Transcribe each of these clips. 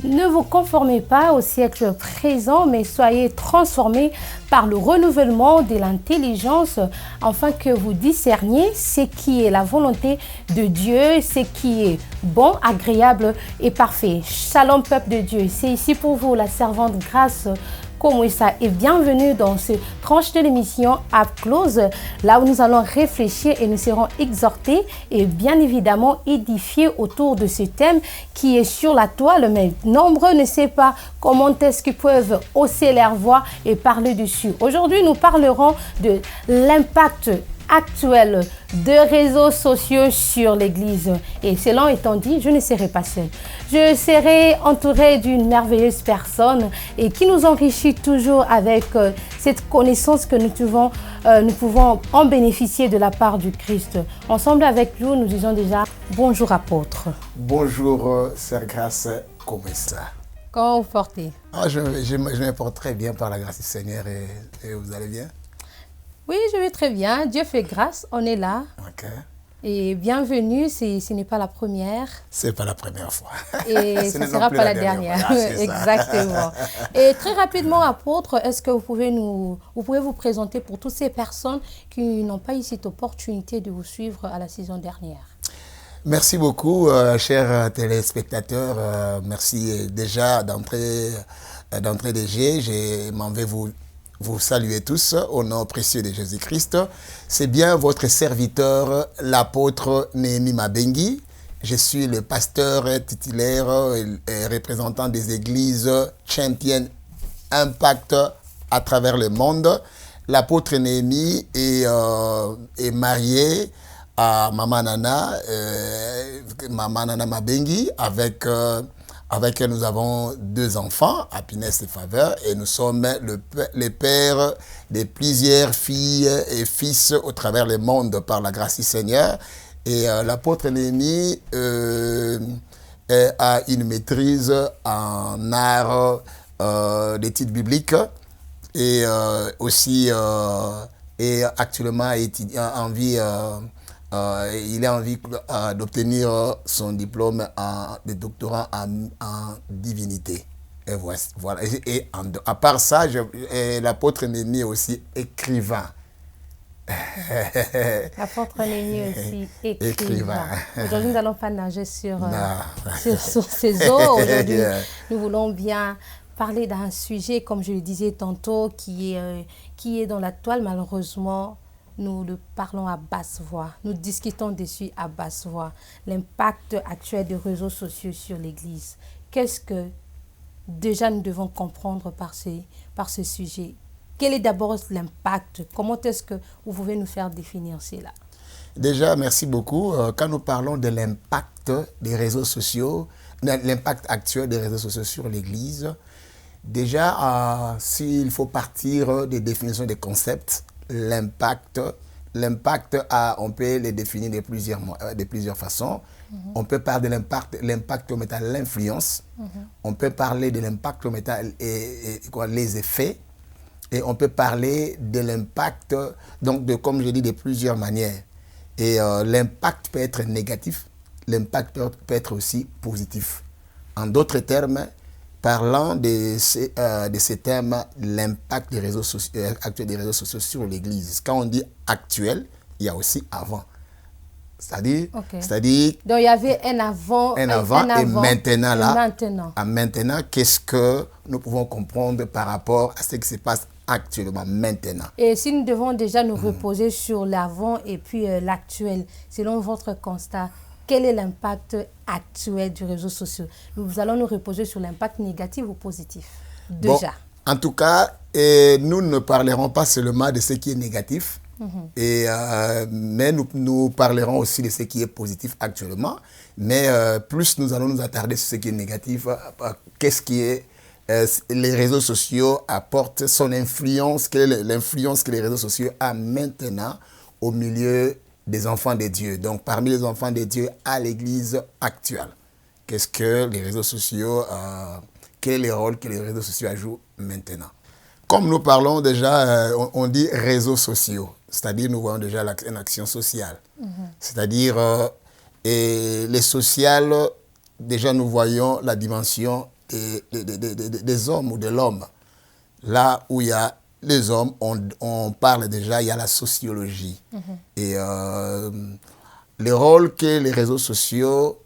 Ne vous conformez pas au siècle présent, mais soyez transformés par le renouvellement de l'intelligence, afin que vous discerniez ce qui est la volonté de Dieu, ce qui est bon, agréable et parfait. Shalom peuple de Dieu, c'est ici pour vous la servante Grâce Komwessa et bienvenue dans ce tranche de l'émission Up Close, là où nous allons réfléchir et nous serons exhortés et bien évidemment édifiés autour de ce thème qui est sur la toile, mais nombreux ne savent pas comment est-ce qu'ils peuvent hausser leur voix et parler dessus. Aujourd'hui, nous parlerons de l'impact actuel de réseaux sociaux sur l'Église. Et cela étant dit, je ne serai pas seule. Je serai entourée d'une merveilleuse personne et qui nous enrichit toujours avec cette connaissance que nous pouvons en bénéficier de la part du Christ. Ensemble avec nous, nous disons déjà bonjour apôtre. Bonjour sœur Grâce Komwessa. Comment vous portez? Je me porte très bien par la grâce du Seigneur et vous allez bien? Oui, je vais très bien. Dieu fait grâce, on est là. Ok. Et bienvenue, ce n'est pas la première. C'est pas la première fois. Et ce ne sera pas la dernière. Exactement. Et très rapidement, apôtre, est-ce que vous pouvez vous présenter pour toutes ces personnes qui n'ont pas eu cette opportunité de vous suivre à la saison dernière? Merci beaucoup, chers téléspectateurs. Merci déjà d'entrée de jeu. Je m'en vais vous saluez tous au nom précieux de Jésus-Christ. C'est bien votre serviteur, l'apôtre Néhémie Mabengi. Je suis le pasteur titulaire et représentant des églises Champion Impact à travers le monde. L'apôtre Néhémie est marié à Maman Nana Mabengi avec nous avons 2 enfants, Happiness et Faveur, et nous sommes les pères de plusieurs filles et fils au travers le monde par la grâce du Seigneur. Et l'apôtre Néhémie a une maîtrise en art d'études bibliques et aussi et actuellement il a envie d'obtenir son diplôme de doctorat en divinité. Et voilà. Et à part ça, l'apôtre Néhémie est aussi écrivain. L'apôtre Néhémie aussi écrivain. Aujourd'hui, nous n'allons pas nager sur ces eaux. Aujourd'hui, nous voulons bien parler d'un sujet, comme je le disais tantôt, qui est dans la toile, malheureusement. Nous le parlons à basse voix, nous discutons dessus à basse voix. L'impact actuel des réseaux sociaux sur l'Église. Qu'est-ce que déjà nous devons comprendre par ce sujet? Quel est d'abord l'impact? Comment est-ce que vous pouvez nous faire définir cela? Déjà, merci beaucoup. Quand nous parlons de l'impact des réseaux sociaux, l'impact actuel des réseaux sociaux sur l'Église, déjà, s'il faut partir des définitions des concepts, l'impact, on peut le définir de plusieurs façons. On peut parler de l'impact comme étant l'influence. On peut parler de l'impact comme étant les effets. Et on peut parler de l'impact, donc comme je dis, de plusieurs manières. Et l'impact peut être négatif, l'impact peut être aussi positif. En d'autres termes, parlant de ces thèmes, l'impact des réseaux sociaux, actuel des réseaux sociaux sur l'Église. Quand on dit actuel, il y a aussi avant. C'est-à-dire, donc il y avait un avant et maintenant. Maintenant, qu'est-ce que nous pouvons comprendre par rapport à ce qui se passe actuellement, maintenant? Et si nous devons déjà nous reposer sur l'avant et puis l'actuel, selon votre constat, quel est l'impact actuel du réseau social? Nous allons nous reposer sur l'impact négatif ou positif, déjà. Bon, en tout cas, nous ne parlerons pas seulement de ce qui est négatif, mais nous parlerons aussi de ce qui est positif actuellement. Mais plus nous allons nous attarder sur ce qui est négatif, qu'est-ce qui est les réseaux sociaux apportent, son influence, quelle est l'influence que les réseaux sociaux ont maintenant au milieu des enfants de Dieu. Donc, parmi les enfants de Dieu à l'Église actuelle, qu'est-ce que les réseaux sociaux, quel est le rôle que les réseaux sociaux jouent maintenant? Comme nous parlons déjà, on dit réseaux sociaux, c'est-à-dire nous voyons déjà une action sociale. C'est-à-dire, et les sociales, déjà nous voyons la dimension des hommes ou de l'homme. Là où il y a les hommes, on parle déjà, il y a la sociologie. Et le rôle que les réseaux sociaux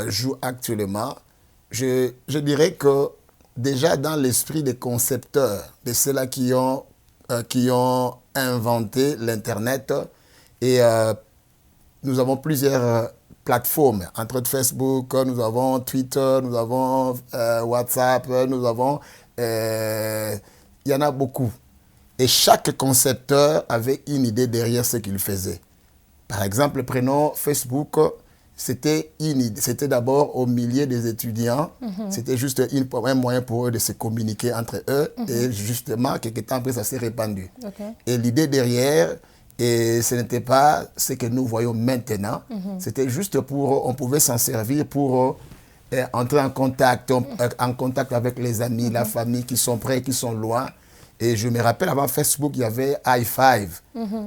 jouent actuellement, je dirais que déjà dans l'esprit des concepteurs, de ceux-là qui ont inventé l'Internet, et nous avons plusieurs plateformes, entre autres Facebook, nous avons Twitter, nous avons WhatsApp, nous avons... il y en a beaucoup. Et chaque concepteur avait une idée derrière ce qu'il faisait. Par exemple, prenons Facebook, c'était d'abord au milieu des étudiants, c'était juste un moyen pour eux de se communiquer entre eux, et justement, quelques temps après, ça s'est répandu. Et l'idée derrière, et ce n'était pas ce que nous voyons maintenant, c'était juste on pouvait s'en servir pour entrer en contact avec les amis, la famille qui sont près, qui sont loin. Et je me rappelle, avant Facebook, il y avait i5.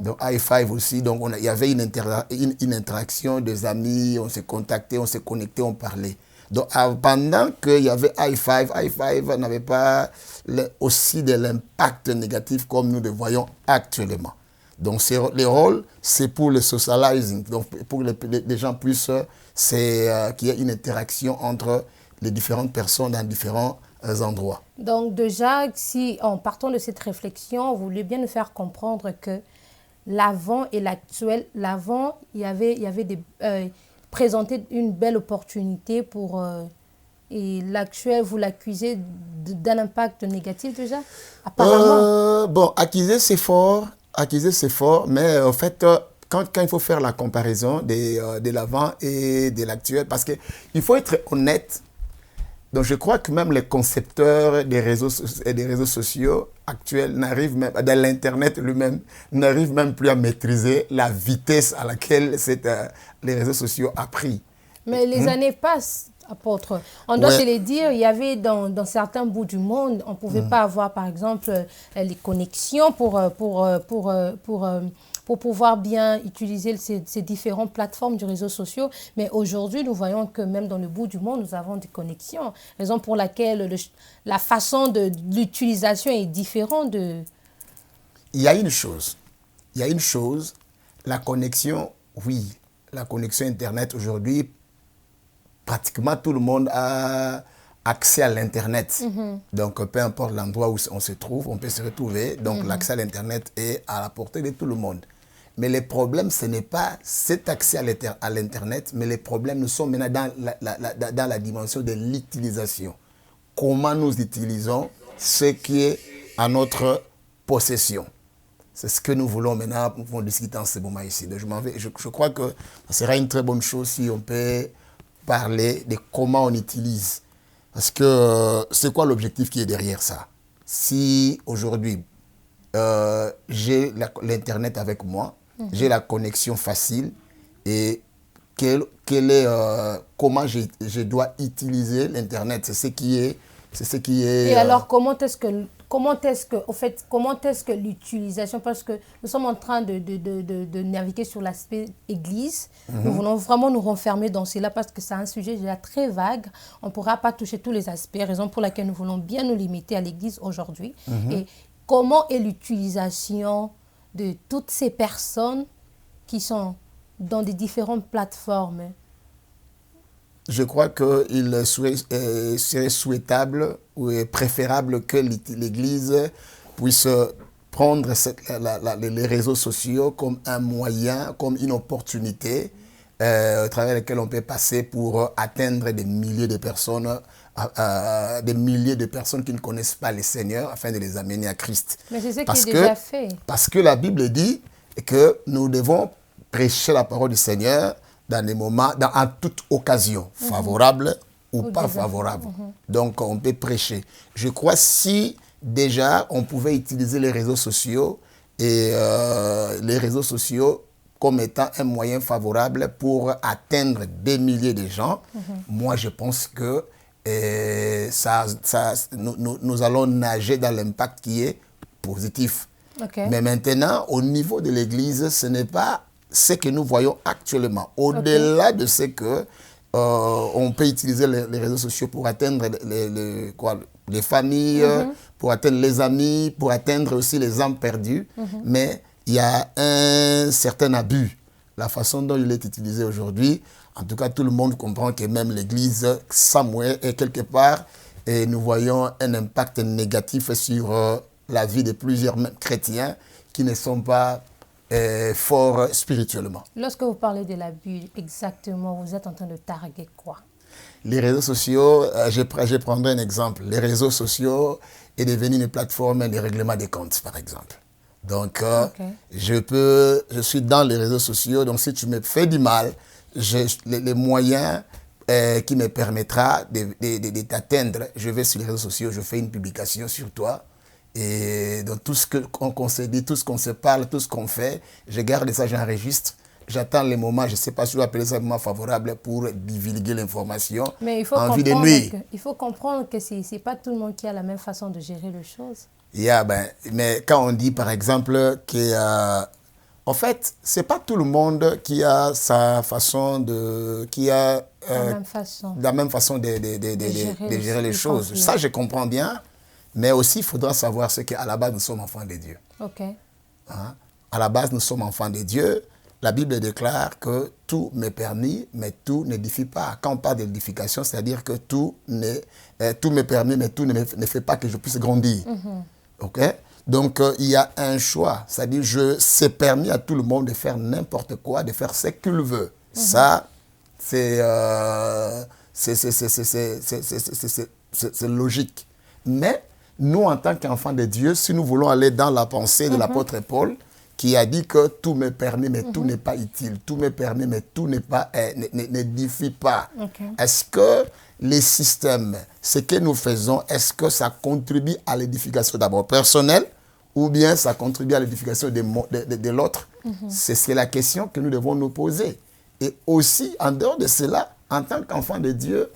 Donc, i5 aussi. Donc, il y avait une interaction des amis. On se contactait, on se connectait, on parlait. Donc, pendant qu'il y avait i5 n'avait pas aussi de l'impact négatif comme nous le voyons actuellement. Donc, le rôle, c'est pour le socializing. Donc, pour que les gens puissent, qu'il y ait une interaction entre les différentes personnes dans différents endroits. Donc déjà, si en partant de cette réflexion, vous voulez bien nous faire comprendre que l'avant et l'actuel, l'avant, il y avait présentait une belle opportunité pour... et l'actuel, vous l'accusez d'un impact négatif déjà, apparemment. Bon, accuser c'est fort, mais en fait, quand il faut faire la comparaison de l'avant et de l'actuel, parce qu'il faut être honnête. Donc, je crois que même les concepteurs des réseaux sociaux actuels n'arrivent même, de l'Internet lui-même, n'arrivent même plus à maîtriser la vitesse à laquelle les réseaux sociaux ont pris. Mais les années passent, apôtre. On doit se le dire, il y avait dans certains bouts du monde, on ne pouvait pas avoir, par exemple, les connexions pour pouvoir bien utiliser ces différentes plateformes du réseau social. Mais aujourd'hui, nous voyons que même dans le bout du monde, nous avons des connexions. Raison pour laquelle la façon de l'utilisation est différente de... Il y a une chose, la connexion, oui, la connexion Internet aujourd'hui, pratiquement tout le monde a accès à l'Internet. Donc, peu importe l'endroit où on se trouve, on peut se retrouver. Donc, l'accès à l'Internet est à la portée de tout le monde. Mais le problème, ce n'est pas cet accès à l'Internet, mais les problèmes nous sont maintenant dans la dimension de l'utilisation. Comment nous utilisons ce qui est à notre possession. C'est ce que nous voulons maintenant discuter en ce moment ici. Donc, je crois que ce sera une très bonne chose si on peut parler de comment on utilise. Parce que c'est quoi l'objectif qui est derrière ça? Si aujourd'hui, j'ai l'Internet avec moi, j'ai la connexion facile et comment je dois utiliser l'Internet. C'est ce qui est... Et alors, comment est-ce que l'utilisation, parce que nous sommes en train de naviguer sur l'aspect église, nous voulons vraiment nous renfermer dans cela parce que c'est un sujet déjà très vague, on ne pourra pas toucher tous les aspects, raison pour laquelle nous voulons bien nous limiter à l'église aujourd'hui. Et comment est l'utilisation de toutes ces personnes qui sont dans des différentes plateformes? Je crois qu'il serait souhaitable ou préférable que l'Église puisse prendre les réseaux sociaux comme un moyen, comme une opportunité à travers laquelle on peut passer pour atteindre des milliers de personnes qui ne connaissent pas le Seigneur afin de les amener à Christ. Mais c'est ce qui est déjà fait. Parce que la Bible dit que nous devons prêcher la parole du Seigneur dans des moments, en toute occasion, favorable ou pas favorable. Donc, on peut prêcher. Je crois si déjà on pouvait utiliser les réseaux sociaux et les réseaux sociaux comme étant un moyen favorable pour atteindre des milliers de gens, moi je pense que nous allons nager dans l'impact qui est positif. Mais maintenant, au niveau de l'Église, ce n'est pas ce que nous voyons actuellement. Au-delà de ce que on peut utiliser les réseaux sociaux pour atteindre les familles, pour atteindre les amis, pour atteindre aussi les âmes perdues. Mais il y a un certain abus. La façon dont il est utilisé aujourd'hui, en tout cas, tout le monde comprend que même l'Église Samuel est quelque part, et nous voyons un impact négatif sur la vie de plusieurs chrétiens qui ne sont pas forts spirituellement. Lorsque vous parlez de l'abus, exactement, vous êtes en train de targuer quoi? Les réseaux sociaux, je prendrai un exemple. Les réseaux sociaux est devenu une plateforme de règlement des comptes, par exemple. Donc, je suis dans les réseaux sociaux. Donc, si tu me fais du mal, les moyens qui me permettra de t'atteindre, je vais sur les réseaux sociaux, je fais une publication sur toi. Et donc, tout ce qu'on se dit, tout ce qu'on se parle, tout ce qu'on fait, je garde ça, j'enregistre. J'attends les moments, je ne sais pas si je dois appeler ça un moment favorable pour divulguer l'information. Mais il faut comprendre que ce n'est pas tout le monde qui a la même façon de gérer les choses. Mais quand on dit par exemple que, en fait, ce n'est pas tout le monde qui a sa façon de... qui a la même façon de gérer les choses. Conflits. Ça, je comprends bien. Mais aussi, il faudra savoir ce qu'à la base, nous sommes enfants de Dieu. Hein? À la base, nous sommes enfants de Dieu. La Bible déclare que tout m'est permis, mais tout n'édifie pas. Quand on parle d'édification, c'est-à-dire que tout m'est permis, mais tout ne fait pas que je puisse grandir. Donc, il y a un choix. C'est-à-dire, c'est permis à tout le monde de faire n'importe quoi, de faire ce qu'il veut. Ça, c'est logique. Mais nous, en tant qu'enfants de Dieu, si nous voulons aller dans la pensée de l'apôtre Paul, qui a dit que tout m'est permis, mais tout n'est pas utile. Tout m'est permis, mais tout n'édifie pas. Est-ce que les systèmes, ce que nous faisons, est-ce que ça contribue à l'édification d'abord personnelle ou bien ça contribue à l'édification de l'autre? C'est la question que nous devons nous poser. Et aussi, en dehors de cela, en tant qu'enfant de Dieu,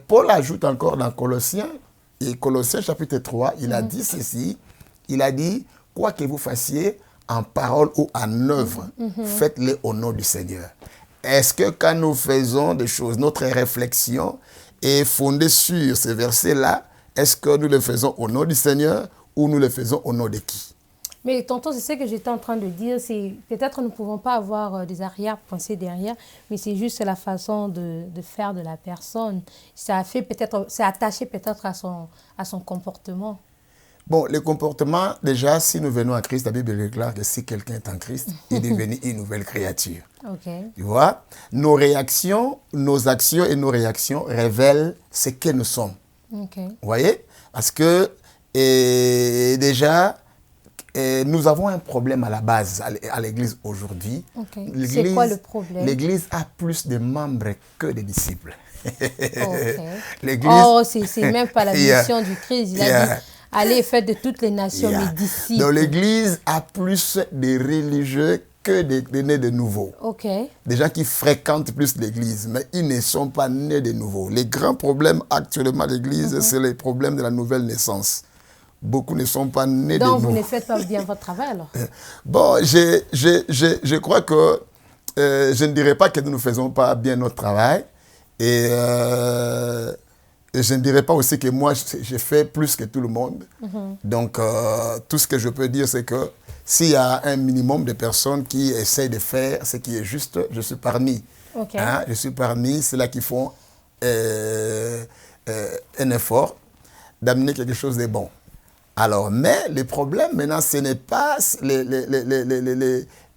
Paul ajoute encore dans Colossiens, et Colossiens chapitre 3, il a dit ceci, il a dit, quoi que vous fassiez, en parole ou en œuvre, faites-les au nom du Seigneur. Est-ce que quand nous faisons des choses, notre réflexion est fondée sur ces versets-là? Est-ce que nous le faisons au nom du Seigneur ou nous le faisons au nom de qui? Mais tonton, c'est ce que j'étais en train de dire, c'est peut-être nous ne pouvons pas avoir des arrière-pensées derrière, mais c'est juste la façon de faire de la personne. C'est attaché peut-être à son comportement. Bon, le comportement, déjà, si nous venons à Christ, la Bible déclare que si quelqu'un est en Christ, il est devenu une nouvelle créature. Tu vois? Nos réactions, nos actions et nos réactions révèlent ce que nous sommes. Vous voyez? Parce que déjà, nous avons un problème à la base à l'Église aujourd'hui. C'est quoi le problème? L'Église a plus de membres que de disciples. C'est même pas la mission du Christ. Il a dit... Allez, faites de toutes les nations mes disciples. Donc l'Église a plus de religieux que de nés de nouveau. Des gens qui fréquentent plus l'Église, mais ils ne sont pas nés de nouveau. Les grands problèmes actuellement de l'Église, c'est les problèmes de la nouvelle naissance. Beaucoup ne sont pas nés de nouveau. Donc vous ne faites pas bien votre travail alors? Bon, je crois que je ne dirais pas que nous ne faisons pas bien notre travail. Et je ne dirais pas aussi que moi, je fais plus que tout le monde. Donc, tout ce que je peux dire, c'est que s'il y a un minimum de personnes qui essayent de faire ce qui est juste, je suis parmi. Je suis parmi ceux-là qui font un effort d'amener quelque chose de bon. Alors, mais le problème maintenant, ce n'est pas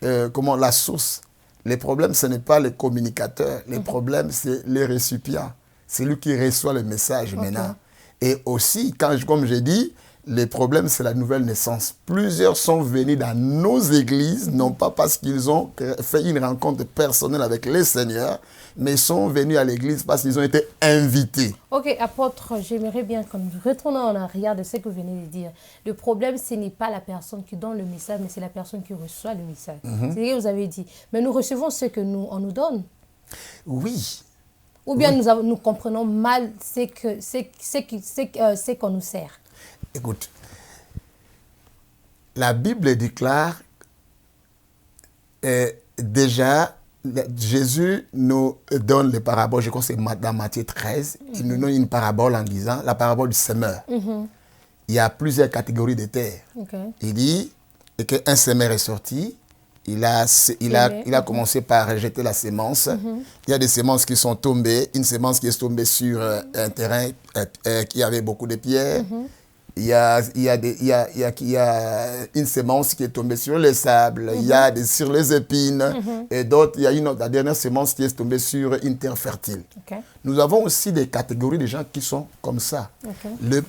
la source. Le problème, ce n'est pas le communicateur. Le problème, c'est les récipients. C'est lui qui reçoit le message maintenant. Et aussi, comme j'ai dit, le problème, c'est la nouvelle naissance. Plusieurs sont venus dans nos églises, non pas parce qu'ils ont fait une rencontre personnelle avec le Seigneur, mais sont venus à l'église parce qu'ils ont été invités. Ok, apôtre, j'aimerais bien que nous retournions en arrière de ce que vous venez de dire. Le problème, ce n'est pas la personne qui donne le message, mais c'est la personne qui reçoit le message. C'est ce que vous avez dit. Mais nous recevons ce que on nous donne. Oui. Ou bien nous comprenons mal ce qu'on nous sert. Écoute, la Bible déclare déjà, Jésus nous donne les paraboles, je crois que c'est dans Matthieu 13, il nous donne une parabole en disant, la parabole du semeur. Il y a plusieurs catégories de terre. Il dit qu'un semeur est sorti, il a commencé par rejeter la sémence. Il y a des semences qui sont tombées, une semence qui est tombée sur un terrain qui avait beaucoup de pierres. Il y a une semence qui est tombée sur le sable, il y a sur les épines, et d'autres, il y a la dernière semence qui est tombée sur une terre fertile. Nous avons aussi des catégories de gens qui sont comme ça.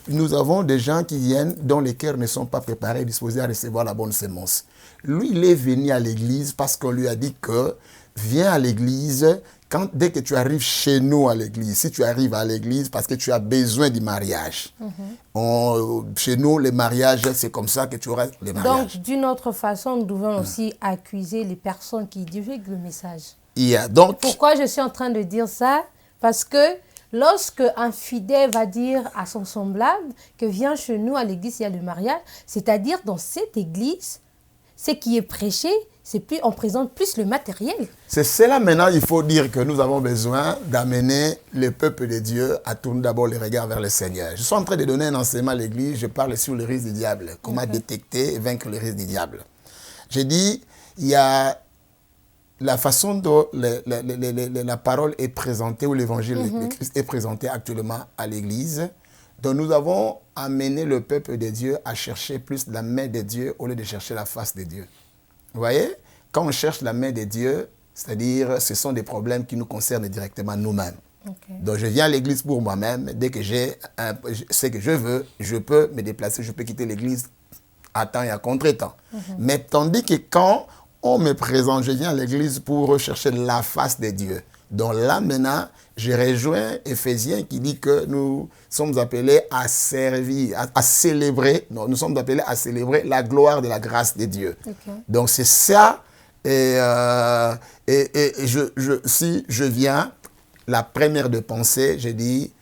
Nous avons des gens qui viennent, dont les cœurs ne sont pas préparés, disposés à recevoir la bonne semence. Lui, il est venu à l'église parce qu'on lui a dit que viens à l'église. Dès que tu arrives chez nous à l'église, si tu arrives à l'église parce que tu as besoin du mariage. Chez nous, les mariages, c'est comme ça que tu auras les mariages. Donc, d'une autre façon, nous devons aussi accuser les personnes qui divulguent le message. Pourquoi je suis en train de dire ça? Parce que lorsque un fidèle va dire à son semblable que viens chez nous à l'église, il y a le mariage, c'est-à-dire dans cette église, ce qui est prêché, on présente plus le matériel. C'est cela maintenant, il faut dire que nous avons besoin d'amener le peuple de Dieu à tourner d'abord les regards vers le Seigneur. Je suis en train de donner un enseignement à l'église, je parle sur le risque du diable, comment détecter et vaincre le risque du diable. J'ai dit, il y a la façon dont la parole est présentée, ou l'évangile de Christ est présenté actuellement à l'église. Donc nous avons amené le peuple de Dieu à chercher plus la main de Dieu au lieu de chercher la face de Dieu. Vous voyez, quand on cherche la main de Dieu, c'est-à-dire ce sont des problèmes qui nous concernent directement nous-mêmes. Donc je viens à l'église pour moi-même, dès que j'ai ce que je veux, je peux me déplacer, je peux quitter l'église à temps et à contre-temps. Mais tandis que quand on me présente, je viens à l'église pour rechercher la face de Dieu. Donc là maintenant, je rejoins Éphésiens qui dit que nous sommes appelés à servir, à célébrer, nous sommes appelés à célébrer la gloire de la grâce de Dieu. Donc c'est ça, si je viens, la première de pensée, je dis,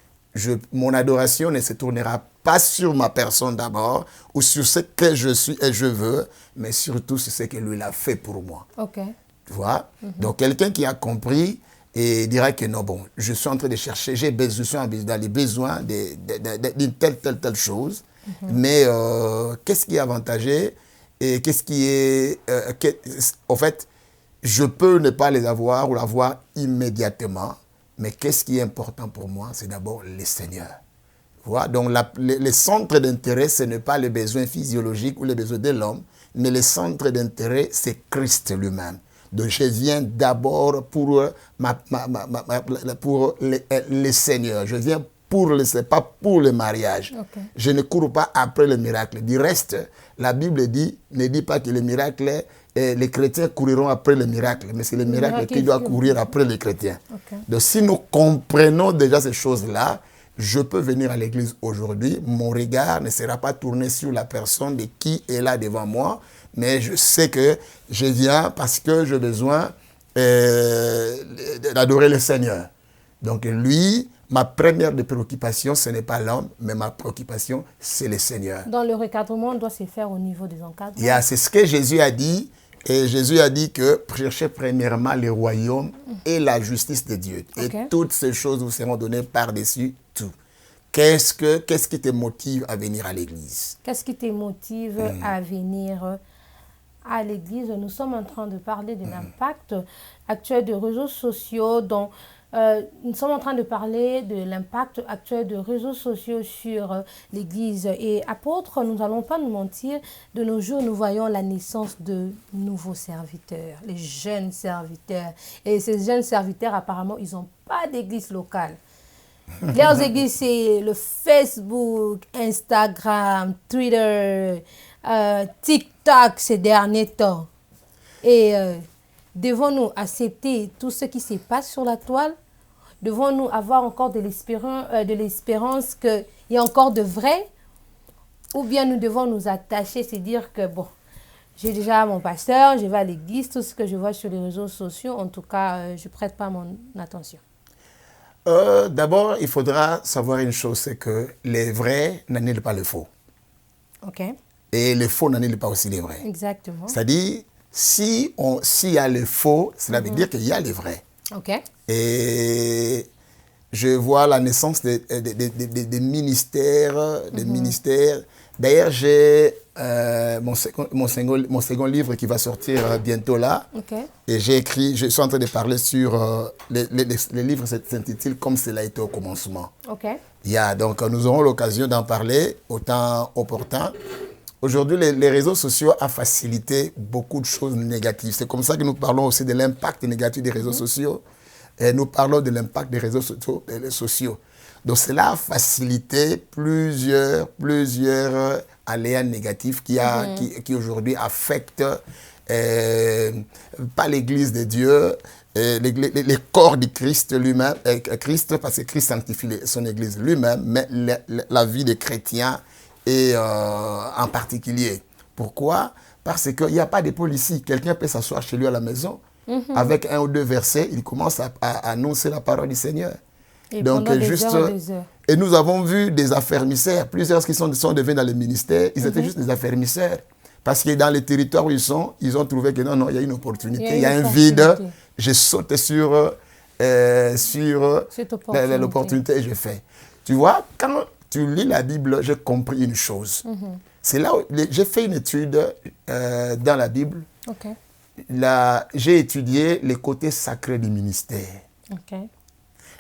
mon adoration ne se tournera pas sur ma personne d'abord, ou sur ce que je suis et je veux, mais surtout sur ce que lui a fait pour moi. Tu vois? Donc quelqu'un qui a compris, et dira que non, bon, je suis en train de chercher, je suis dans les besoins d'une telle chose, mais qu'est-ce qui est avantageux et qu'est-ce qui est... en fait, je peux ne pas les avoir ou l'avoir immédiatement, mais qu'est-ce qui est important pour moi? C'est d'abord le Seigneur. Voilà? Donc, le centre d'intérêt, ce n'est pas les besoins physiologiques ou les besoins de l'homme, mais le centre d'intérêt, c'est Christ lui-même. Donc, je viens d'abord pour le Seigneur. Je viens pas pour le mariage. Je ne cours pas après le miracle. Du reste, la Bible ne dit pas que le miracle, les chrétiens couriront après le miracle, mais c'est le miracle qui doit courir après les chrétiens. Donc, si nous comprenons déjà ces choses-là, je peux venir à l'église aujourd'hui, mon regard ne sera pas tourné sur la personne de qui est là devant moi, mais je sais que je viens parce que j'ai besoin d'adorer le Seigneur. Donc lui, ma première préoccupation, ce n'est pas l'homme, mais ma préoccupation, c'est le Seigneur. Dans le recadrement, doit se faire au niveau des encadrements. C'est ce que Jésus a dit. Et Jésus a dit que cherchez premièrement le royaume et la justice de Dieu. Et toutes ces choses vous seront données par-dessus tout. Qu'est-ce qui te motive à venir à l'église? Qu'est-ce qui te motive à venir à l'église? Nous sommes en train de parler de l'impact actuel des réseaux sociaux. Nous sommes en train de parler de l'impact actuel des réseaux sociaux sur l'église. Et apôtre, nous n'allons pas nous mentir, de nos jours, nous voyons la naissance de nouveaux serviteurs, les jeunes serviteurs. Et ces jeunes serviteurs, apparemment, ils n'ont pas d'église locale. Leurs églises, c'est le Facebook, Instagram, Twitter, TikTok ces derniers temps. Et devons-nous accepter tout ce qui se passe sur la toile? Devons-nous avoir encore de l'espérance qu'il y a encore de vrai? Ou bien nous devons nous attacher, c'est dire que bon, j'ai déjà mon pasteur, je vais à l'église, tout ce que je vois sur les réseaux sociaux, en tout cas, je ne prête pas mon attention. D'abord, il faudra savoir une chose, c'est que les vrais n'annulent pas le faux. Et les faux n'annulent pas aussi les vrais. Exactement. C'est-à-dire, s'il y a les faux, cela veut dire qu'il y a les vrais. OK. Et je vois la naissance des ministères, D'ailleurs, j'ai mon second livre qui va sortir bientôt là. Okay. Et je suis en train de parler sur les livres s'intitulent Comme cela était au commencement. Okay. Donc, nous aurons l'occasion d'en parler au temps opportun. Aujourd'hui, les réseaux sociaux ont facilité beaucoup de choses négatives. C'est comme ça que nous parlons aussi de l'impact négatif des réseaux sociaux. Et nous parlons de l'impact des réseaux sociaux. Donc, cela a facilité plusieurs aléas négatifs qui aujourd'hui affectent pas l'Église de Dieu, les corps du Christ lui-même, parce que Christ sanctifie son Église lui-même, mais la vie des chrétiens et en particulier. Pourquoi? Parce qu'il n'y a pas de pôle ici. Quelqu'un peut s'asseoir chez lui à la maison, avec un ou deux versets, il commence à annoncer la parole du Seigneur. Et donc, des heures. Et nous avons vu des affermisseurs, plusieurs qui sont devenus dans le ministère, ils étaient juste des affermisseurs. Parce que dans les territoires où ils ont trouvé que non, il y a une opportunité, il y a un vide. J'ai sauté sur l'opportunité et je fais. Tu vois, quand tu lis la Bible, j'ai compris une chose. C'est là où j'ai fait une étude dans la Bible. Okay. J'ai étudié les côtés sacrés du ministère. Okay.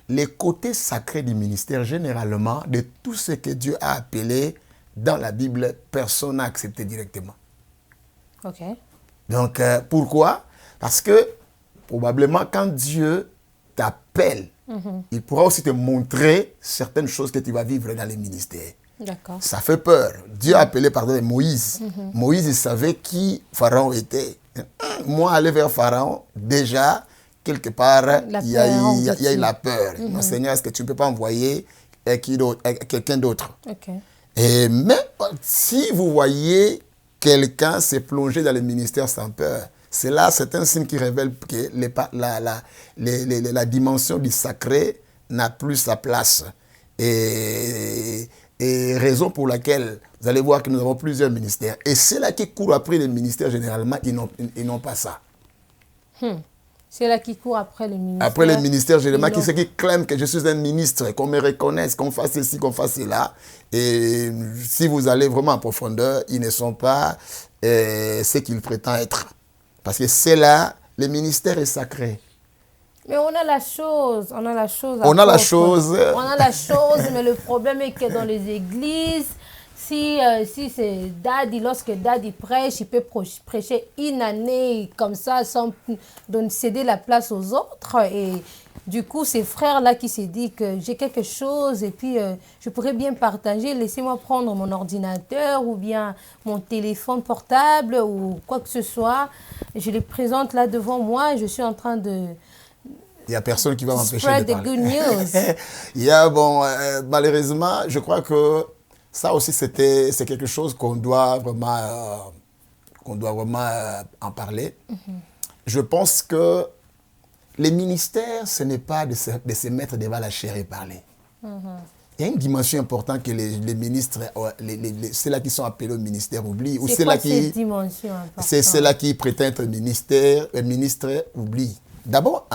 Les côtés sacrés du ministère, généralement, de tout ce que Dieu a appelé dans la Bible, personne n'a accepté directement. OK. Donc, pourquoi? Parce que, probablement, quand Dieu t'appelle, il pourra aussi te montrer certaines choses que tu vas vivre dans les ministères. D'accord. Ça fait peur. Dieu a appelé, pardon, Moïse. Moïse, il savait qui Pharaon était. Moi, aller vers Pharaon, déjà, quelque part, il y a eu la peur. Non, Seigneur, est-ce que tu ne peux pas envoyer quelqu'un d'autre? Okay. Mais si vous voyez quelqu'un se plonger dans le ministère sans peur, c'est un signe qui révèle que la dimension du sacré n'a plus sa place. Et raison pour laquelle vous allez voir que nous avons plusieurs ministères. Et ceux-là qui courent après les ministères, généralement, ils n'ont pas ça. C'est là qui court après les ministères. Après les ministères, généralement, qui clament que je suis un ministre, qu'on me reconnaisse, qu'on fasse ceci, qu'on fasse cela. Et si vous allez vraiment en profondeur, ils ne sont pas ce qu'ils prétendent être. Parce que c'est là, le ministère est sacré. Mais on a la chose. On a la chose, mais le problème est que dans les églises, si c'est Daddy, lorsque Daddy prêche, il peut prêcher une année comme ça sans céder la place aux autres. Et du coup, ces frères-là qui se disent que j'ai quelque chose et puis je pourrais bien partager, laissez-moi prendre mon ordinateur ou bien mon téléphone portable ou quoi que ce soit. Je les présente là devant moi et je suis en train de... Il n'y a personne qui va m'empêcher de parler. Good news. Malheureusement, je crois que ça aussi, c'est quelque chose qu'on doit vraiment en parler. Je pense que les ministères, ce n'est pas de se mettre devant la chair et parler. Il y a une dimension importante que les ministres, ceux-là qui sont appelés au ministère oublient. C'est quoi cette dimension importante? C'est ceux-là qui prétendent être ministres oublient. D'abord,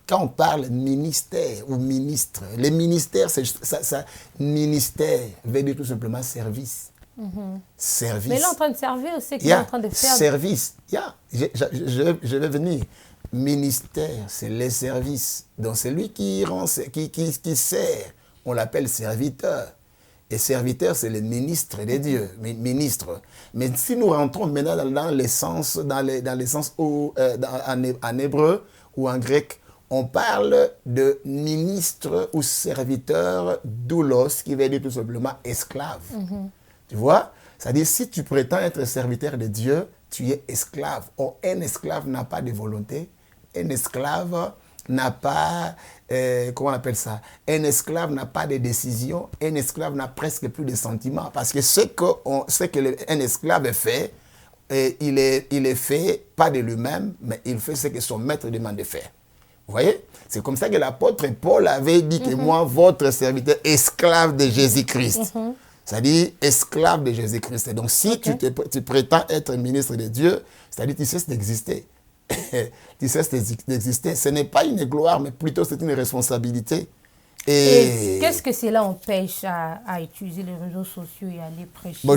quand on parle ministère ou ministre, les ministères, ministère veut dire tout simplement service. Service. Mais là, en train de servir, c'est qu'il est en train de faire. Service. Je vais venir. Ministère, c'est les services. Donc, c'est lui qui sert. On l'appelle serviteur. Et serviteur, c'est le ministre de Dieu. Ministre. Mais si nous rentrons maintenant dans l'essence, en hébreu ou en grec, on parle de ministre ou serviteur, doulos, qui veut dire tout simplement esclave. Tu vois? C'est-à-dire, si tu prétends être serviteur de Dieu, tu es esclave. Or, un esclave n'a pas de volonté. Un esclave n'a pas, comment on appelle ça? Un esclave n'a pas de décision. Un esclave n'a presque plus de sentiments. Parce que ce qu'un esclave fait, il est fait pas de lui-même, mais il fait ce que son maître demande de faire. Vous voyez? C'est comme ça que l'apôtre Paul avait dit que moi, votre serviteur, esclave de Jésus-Christ. c'est-à-dire esclave de Jésus-Christ. Donc, si tu prétends être ministre de Dieu, c'est-à-dire tu cesses d'exister. Tu cesses d'exister. Ce n'est pas une gloire, mais plutôt c'est une responsabilité. Et qu'est-ce que cela empêche à utiliser les réseaux sociaux et à aller prêcher, bon,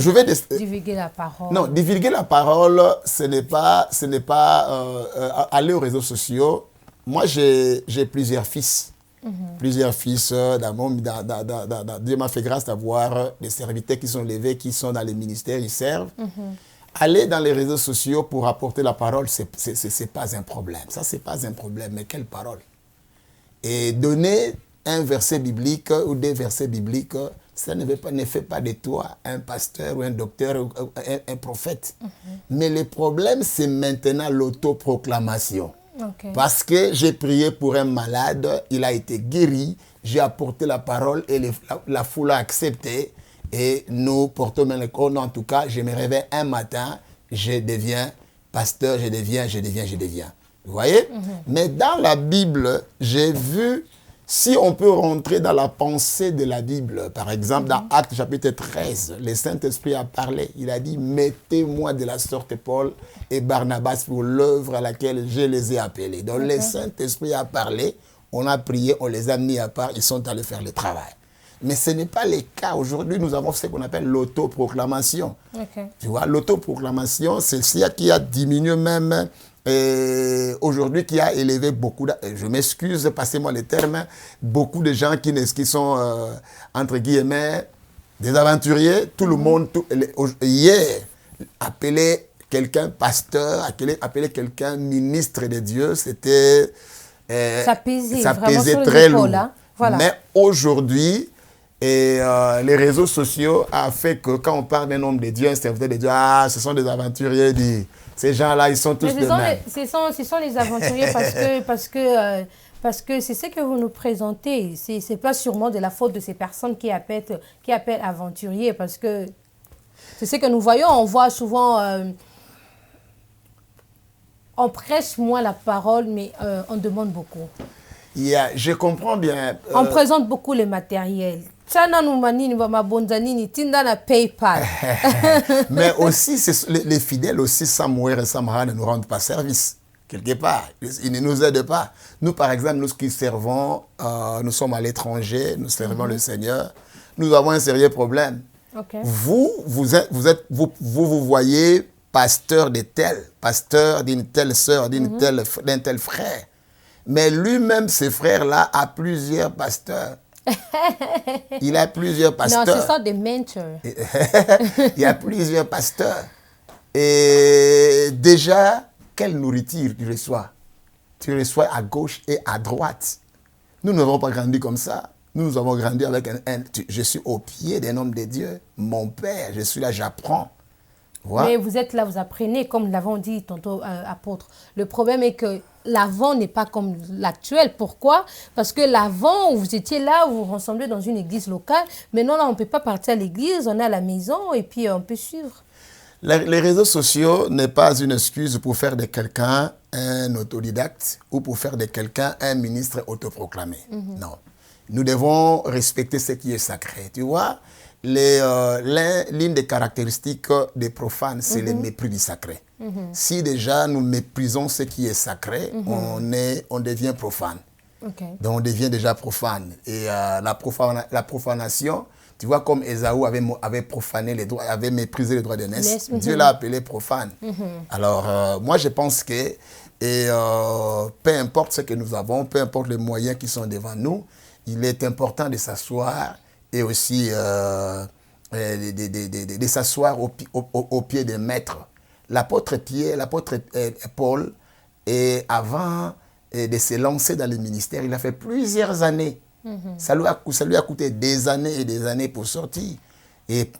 divulguer la parole? Non, divulguer la parole, ce n'est pas aller aux réseaux sociaux. Moi, j'ai plusieurs fils. Plusieurs fils. Dieu m'a fait grâce d'avoir des serviteurs qui sont levés, qui sont dans les ministères, ils servent. Aller dans les réseaux sociaux pour apporter la parole, ce n'est pas un problème. Ça, ce n'est pas un problème. Mais quelle parole? Et donner un verset biblique ou des versets bibliques, ça ne fait pas de toi un pasteur ou un docteur ou un prophète. Mais le problème, c'est maintenant l'autoproclamation. Parce que j'ai prié pour un malade, il a été guéri, j'ai apporté la parole et la foule a accepté. Et nous portons même le corps. En tout cas, je me réveille un matin, je deviens pasteur, je deviens. Vous voyez? Mais dans la Bible, j'ai vu, si on peut rentrer dans la pensée de la Bible, par exemple, dans Actes chapitre 13, le Saint-Esprit a parlé. Il a dit, mettez-moi de la sorte Paul et Barnabas pour l'œuvre à laquelle je les ai appelés. Donc le Saint-Esprit a parlé, on a prié, on les a mis à part, ils sont allés faire le travail. Mais ce n'est pas le cas. Aujourd'hui, nous avons ce qu'on appelle l'autoproclamation. Tu vois, l'autoproclamation, c'est ce qui a diminué même aujourd'hui, qui a élevé beaucoup, je m'excuse, passez-moi les termes, beaucoup de gens qui sont, entre guillemets, des aventuriers. Tout le monde, hier, appeler quelqu'un pasteur, appeler quelqu'un ministre de Dieu, c'était... ça pesait très lourd. Voilà. Mais aujourd'hui... Et les réseaux sociaux ont fait que quand on parle d'un homme de Dieu, un serviteur de Dieu, ce sont des aventuriers. Ces gens-là, ils sont tous de même. Ce sont les aventuriers parce que c'est ce que vous nous présentez. Ce n'est pas sûrement de la faute de ces personnes qui appellent aventuriers, parce que c'est ce que nous voyons. On voit souvent... on prêche moins la parole, mais on demande beaucoup. Je comprends bien. On présente beaucoup le matériel. PayPal. Mais aussi, les fidèles aussi, sans mourir et sans marrer, ne nous rendent pas service. Quelque part, ils ne nous aident pas. Nous, par exemple, nous qui servons, nous sommes à l'étranger, nous servons le Seigneur, nous avons un sérieux problème. Vous voyez pasteur de tel, pasteur d'une telle sœur, d'un tel frère. Mais lui-même, ce frère-là, a plusieurs pasteurs. Il a plusieurs pasteurs. Non, ce sont des mentors. Il y a plusieurs pasteurs. Et déjà, quelle nourriture tu reçois? Tu reçois à gauche et à droite. Nous n'avons pas grandi comme ça. Nous avons grandi avec je suis au pied d'un homme de Dieu. Mon père, je suis là, j'apprends. Mais vous êtes là, vous apprenez, comme nous l'avons dit tantôt, apôtre. Le problème est que l'avant n'est pas comme l'actuel. Pourquoi? Parce que l'avant, vous étiez là, vous vous rassemblez dans une église locale. Maintenant, là, on ne peut pas partir à l'église, on est à la maison et puis on peut suivre. Les réseaux sociaux n'est pas une excuse pour faire de quelqu'un un autodidacte ou pour faire de quelqu'un un ministre autoproclamé. Non. Nous devons respecter ce qui est sacré. Tu vois, l'une des caractéristiques des profanes, c'est le mépris du sacré. Si déjà nous méprisons ce qui est sacré, on devient profane. Donc on devient déjà profane. Et la profanation, tu vois, comme Ésaü avait profané les droits, avait méprisé les droits de naissance, Dieu l'a appelé profane. Alors moi je pense que peu importe ce que nous avons, peu importe les moyens qui sont devant nous, il est important de s'asseoir et aussi de s'asseoir au pied des maîtres. L'apôtre Paul, avant de se lancer dans le ministère, il a fait plusieurs années. Ça lui a coûté des années et des années pour sortir. Et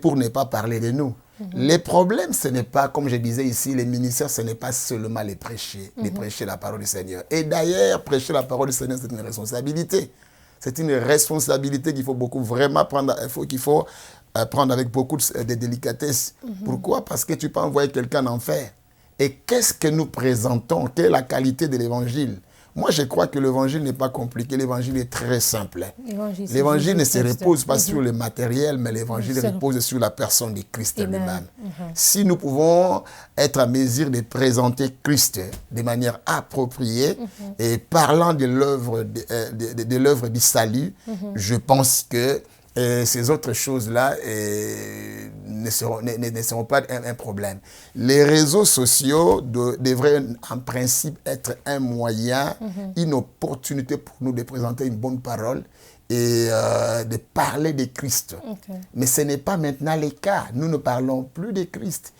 pour ne pas parler de nous. Le problème, ce n'est pas, comme je disais ici, les ministères, ce n'est pas seulement les prêcher la parole du Seigneur. Et d'ailleurs, prêcher la parole du Seigneur, c'est une responsabilité. C'est une responsabilité qu'il faut vraiment prendre, qu'il faut prendre avec beaucoup de délicatesse. Pourquoi? Parce que tu peux envoyer quelqu'un en enfer. Et qu'est-ce que nous présentons? Quelle est la qualité de l'évangile? Moi, je crois que l'évangile n'est pas compliqué, l'évangile est très simple. L'évangile ne se Jésus-Christ. repose pas sur le matériel, mais l'évangile repose sur la personne de Christ lui-même. Si nous pouvons être à mesure de présenter Christ de manière appropriée et parlant de l'œuvre de l'œuvre du salut, je pense que ces autres choses-là ne seront pas un problème. Les réseaux sociaux devraient en principe être un moyen, une opportunité pour nous de présenter une bonne parole et de parler de Christ. Mais ce n'est pas maintenant le cas. Nous ne parlons plus de Christ.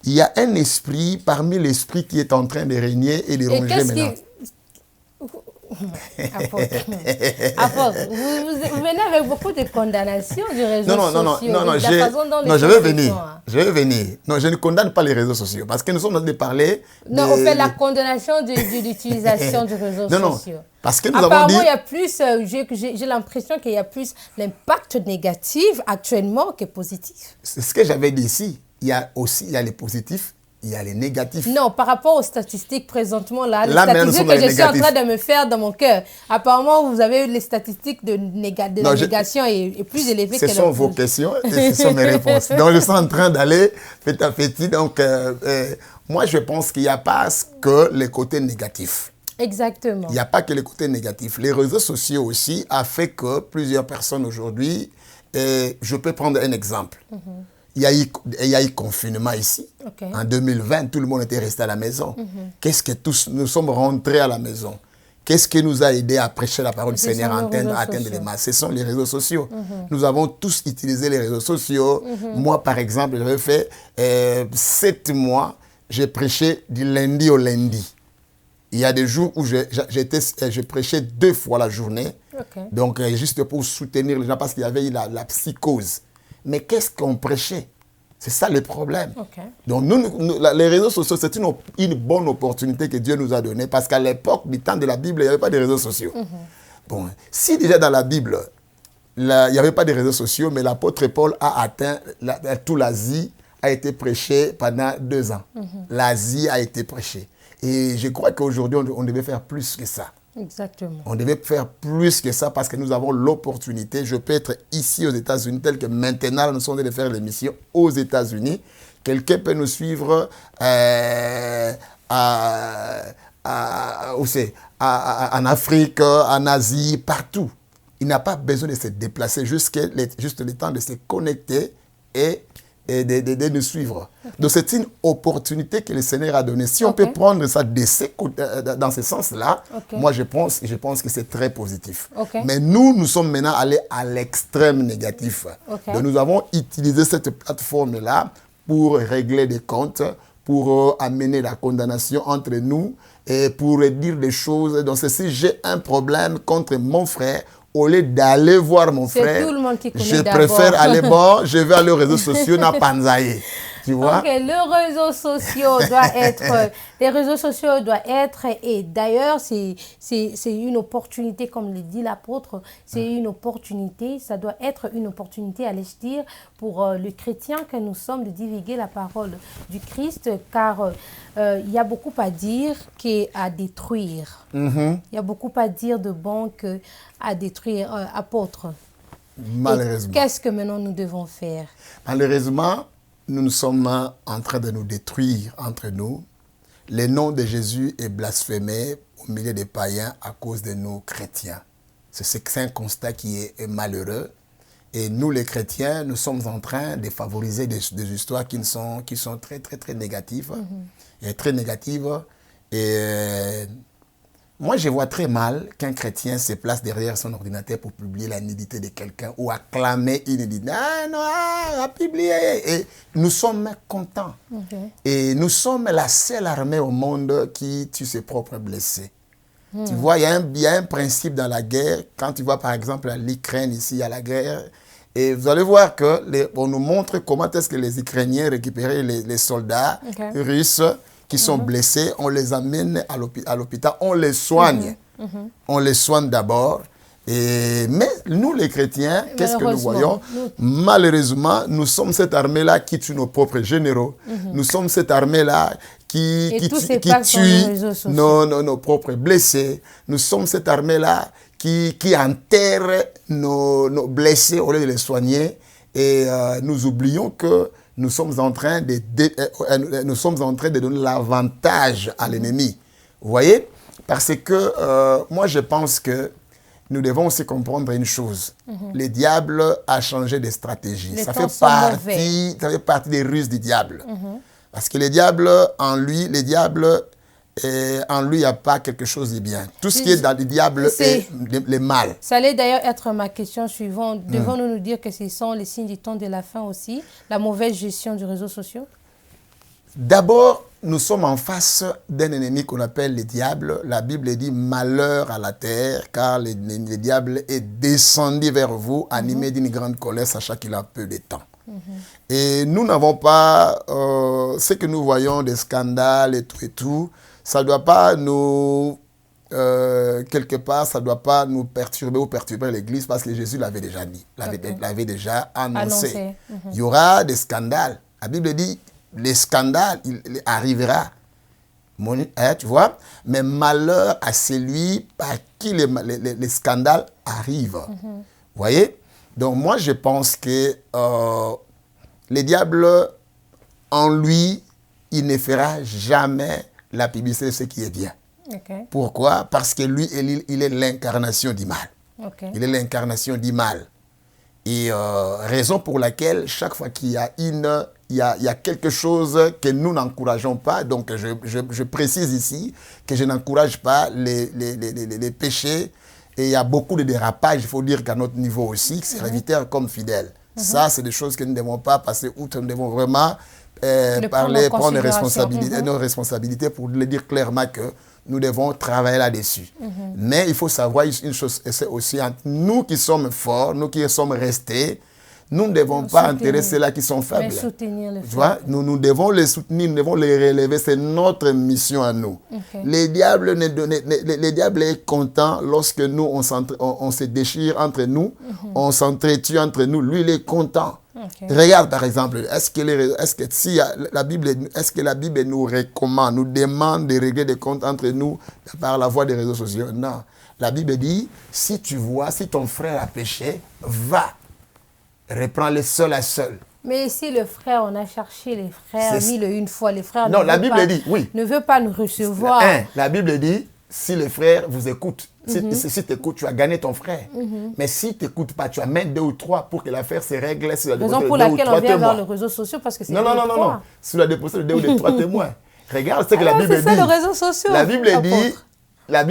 Il y a un esprit parmi l'esprit qui est en train de régner et de ronger maintenant. Apôtre, vous venez avec beaucoup de condamnations du réseau social. Non, je vais venir. Non, je ne condamne pas les réseaux sociaux parce que nous sommes en train de parler. Non, on fait la condamnation de l'utilisation des réseaux sociaux. Non, parce que nous apparemment, avons dit... il y a plus, j'ai l'impression qu'il y a plus l'impact négatif actuellement que positif. C'est ce que j'avais dit ici. Il y a les positifs. Il y a les négatifs. Non, par rapport aux statistiques présentement, les statistiques que je suis en train de me faire dans mon cœur, apparemment, vous avez les statistiques de négation est plus élevée que ce sont vos questions et ce sont mes réponses. Donc, je suis en train d'aller petit à petit. Donc, moi, je pense qu'il n'y a pas que les côtés négatifs. Exactement. Il n'y a pas que les côtés négatifs. Les réseaux sociaux aussi ont fait que plusieurs personnes aujourd'hui, je peux prendre un exemple. Il y a eu confinement ici. En 2020, tout le monde était resté à la maison. Qu'est-ce que nous sommes rentrés à la maison? Qu'est-ce qui nous a aidé à prêcher la parole du Seigneur, à atteindre les masses? Ce sont les réseaux sociaux. Nous avons tous utilisé les réseaux sociaux. Moi, par exemple, j'avais fait 7 mois, j'ai prêché du lundi au lundi. Il y a des jours où je prêchais 2 fois la journée. Donc, juste pour soutenir les gens, parce qu'il y avait eu la psychose. Mais qu'est-ce qu'on prêchait? C'est ça le problème. Donc, les réseaux sociaux, c'est une bonne opportunité que Dieu nous a donnée parce qu'à l'époque, du temps de la Bible, il n'y avait pas de réseaux sociaux. Bon, si déjà dans la Bible, il n'y avait pas de réseaux sociaux, mais l'apôtre Paul a atteint toute l'Asie, a été prêché pendant 2 ans. L'Asie a été prêchée. Et je crois qu'aujourd'hui, on devait faire plus que ça. Exactement. On devait faire plus que ça parce que nous avons l'opportunité. Je peux être ici aux États-Unis, tel que maintenant nous sommes en train de faire l'émission aux États-Unis. Quelqu'un peut nous suivre en Afrique, en Asie, partout. Il n'a pas besoin de se déplacer, juste le temps de se connecter et de nous suivre. Donc c'est une opportunité que le Seigneur a donnée. Si on peut prendre ça dans ce sens-là, moi je pense que c'est très positif. Mais nous sommes maintenant allés à l'extrême négatif. Donc nous avons utilisé cette plateforme-là pour régler des comptes, pour amener la condamnation entre nous et pour dire des choses. Donc si j'ai un problème contre mon frère, au lieu d'aller voir mon frère, je préfère aller voir, je vais aller aux réseaux sociaux, na panzaye. Tu vois? Les réseaux sociaux doivent être, et d'ailleurs, c'est une opportunité, comme le dit l'apôtre, c'est une opportunité, ça doit être une opportunité, allais-je dire, pour le chrétien que nous sommes de divulguer la parole du Christ, car il y a beaucoup à dire qu'à détruire. Il y a beaucoup à dire de bon qu'à détruire, apôtre. Malheureusement. Qu'est-ce que maintenant nous devons faire? Malheureusement, nous sommes en train de nous détruire entre nous. Le nom de Jésus est blasphémé au milieu des païens à cause de nous chrétiens. C'est un constat qui est malheureux. Et nous, les chrétiens, nous sommes en train de favoriser des histoires qui sont très, très, très négatives. Et très négatives. Et moi, je vois très mal qu'un chrétien se place derrière son ordinateur pour publier la nudité de quelqu'un ou acclamer une nudité. Ah non, à publier. Et nous sommes contents. Et nous sommes la seule armée au monde qui tue ses propres blessés. Tu vois, il y a un principe dans la guerre. Quand tu vois, par exemple, l'Ukraine, ici, il y a la guerre. Et vous allez voir qu'on nous montre comment est-ce que les Ukrainiens récupèrent les soldats russes qui sont blessés, on les amène à l'hôpital, on les soigne. On les soigne d'abord. Mais nous, les chrétiens, qu'est-ce que nous voyons? Malheureusement, nous sommes cette armée-là qui tue nos propres généraux. Nous sommes cette armée-là Et tous ces packs sur les réseaux sociaux. nos propres blessés. Nous sommes cette armée-là qui enterre nos blessés au lieu de les soigner. Et nous oublions que nous sommes en train de donner l'avantage à l'ennemi. Vous voyez? Parce que moi, je pense que nous devons aussi comprendre une chose. Le diable a changé de stratégie. Ça fait partie des ruses du diable. Parce que le diable, en lui, il n'y a pas quelque chose de bien. Tout ce qui est dans le diable est le mal. Ça allait d'ailleurs être ma question suivante. Devons-nous nous dire que ce sont les signes du temps de la fin aussi, la mauvaise gestion des réseaux sociaux? D'abord, nous sommes en face d'un ennemi qu'on appelle le diable. La Bible dit « malheur à la terre, car le diable est descendu vers vous, animé d'une grande colère, sachant qu'il a peu de temps. » Et nous n'avons pas, ce que nous voyons, des scandales et tout, ça ne doit pas nous, quelque part, ça ne doit pas nous perturber ou perturber l'Église, parce que Jésus l'avait déjà dit, l'avait déjà annoncé. Il y aura des scandales. La Bible dit, les scandales, il arrivera. Tu vois, mais malheur à celui par qui les scandales arrivent. Vous voyez? Donc moi, je pense que le diable, en lui, il ne fera jamais la publicité de ce qui est bien. Pourquoi? Parce que lui, il est l'incarnation du mal. Il est l'incarnation du mal. Et raison pour laquelle, chaque fois qu'il y a il y a quelque chose que nous n'encourageons pas, donc je précise ici que je n'encourage pas les péchés. Et il y a beaucoup de dérapages, il faut dire qu'à notre niveau aussi, serviteurs comme fidèles. Ça, c'est des choses que nous ne devons pas passer outre. Nous devons vraiment prendre nos responsabilités pour le dire clairement que nous devons travailler là-dessus. Mais il faut savoir une chose, c'est aussi entre nous qui sommes forts, nous qui sommes restés, nous ne devons pas enterrer ceux-là qui sont faibles. Tu vois, nous devons les soutenir, nous devons les relever. C'est notre mission à nous. Le diable est content lorsque nous, on se déchire entre nous, on s'entretue entre nous. Lui, il est content. Regarde par exemple, est-ce que la Bible nous recommande, nous demande de régler des comptes entre nous par la voie des réseaux sociaux? Non. La Bible dit, si ton frère a péché, va. Reprends-le seul à seul. Mais si le frère, on a cherché les frères mille et une fois, les frères non, la Bible dit, oui. Ne veut pas nous recevoir. La Bible dit, si le frère vous écoute, si tu écoutes, tu as gagné ton frère. Mais si tu n'écoutes pas, tu amènes 2 ou 3 pour que l'affaire se règle sur la raison pour laquelle on vient vers les réseaux sociaux, parce que c'est non. Sur la déposition de 2 ou 3 témoins. Regarde ce que la Bible dit. C'est ça, les réseaux sociaux. La Bible dit, la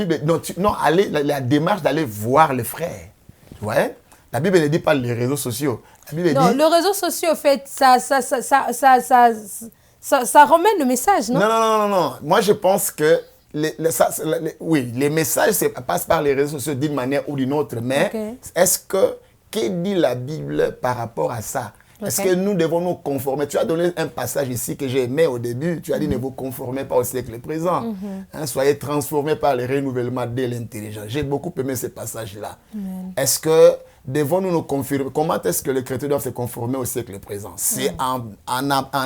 démarche d'aller voir le frère. Tu vois? La Bible ne dit pas les réseaux sociaux. La Bible dit... les réseaux sociaux, en fait, ça remet le message, non? Non. Moi, je pense que les messages passent par les réseaux sociaux d'une manière ou d'une autre. Mais que dit la Bible par rapport à ça? Est-ce que nous devons nous conformer? Tu as donné un passage ici que j'ai aimé au début. Tu as dit ne vous conformez pas au siècle présent. Soyez transformés par le renouvellement de l'intelligence. J'ai beaucoup aimé ce passage-là. Est-ce que devons-nous nous confirmer? Comment est-ce que les chrétiens doivent se conformer au siècle présent? C'est en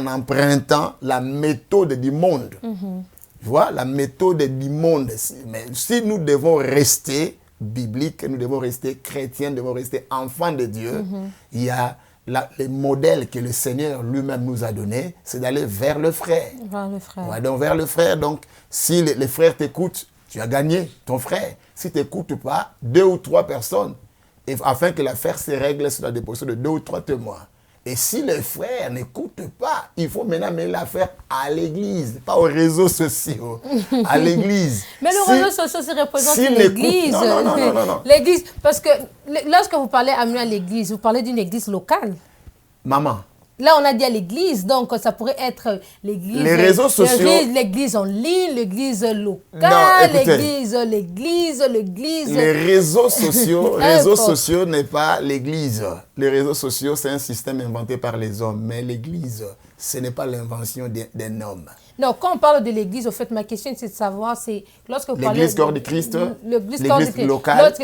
empruntant la méthode du monde. Tu vois, la méthode du monde. Mais si nous devons rester bibliques, nous devons rester chrétiens, nous devons rester enfants de Dieu, il y a le modèle que le Seigneur lui-même nous a donné, c'est d'aller vers le frère. Donc vers le frère. Donc, si les frères t'écoutent, tu as gagné ton frère. Si tu n'écoutes pas, 2 ou 3 personnes, afin que l'affaire se règle sur la déposition de 2 ou 3 témoins. Et si les frères n'écoutent pas, il faut maintenant mener l'affaire à l'église, pas aux réseaux sociaux, à l'église. Mais le réseau social, ça représente l'église. Non. L'église, parce que lorsque vous parlez à l'église, vous parlez d'une église locale. Maman. Là, on a dit à l'église, donc ça pourrait être l'église. Les réseaux sociaux. L'église en ligne, l'église locale, l'église. Les réseaux sociaux n'est pas l'église. Les réseaux sociaux, c'est un système inventé par les hommes. Mais l'église, ce n'est pas l'invention d'un homme. Non, quand on parle de l'église, au fait, ma question, c'est de savoir, c'est lorsque vous parlez... L'église corps de Christ, l'église locale.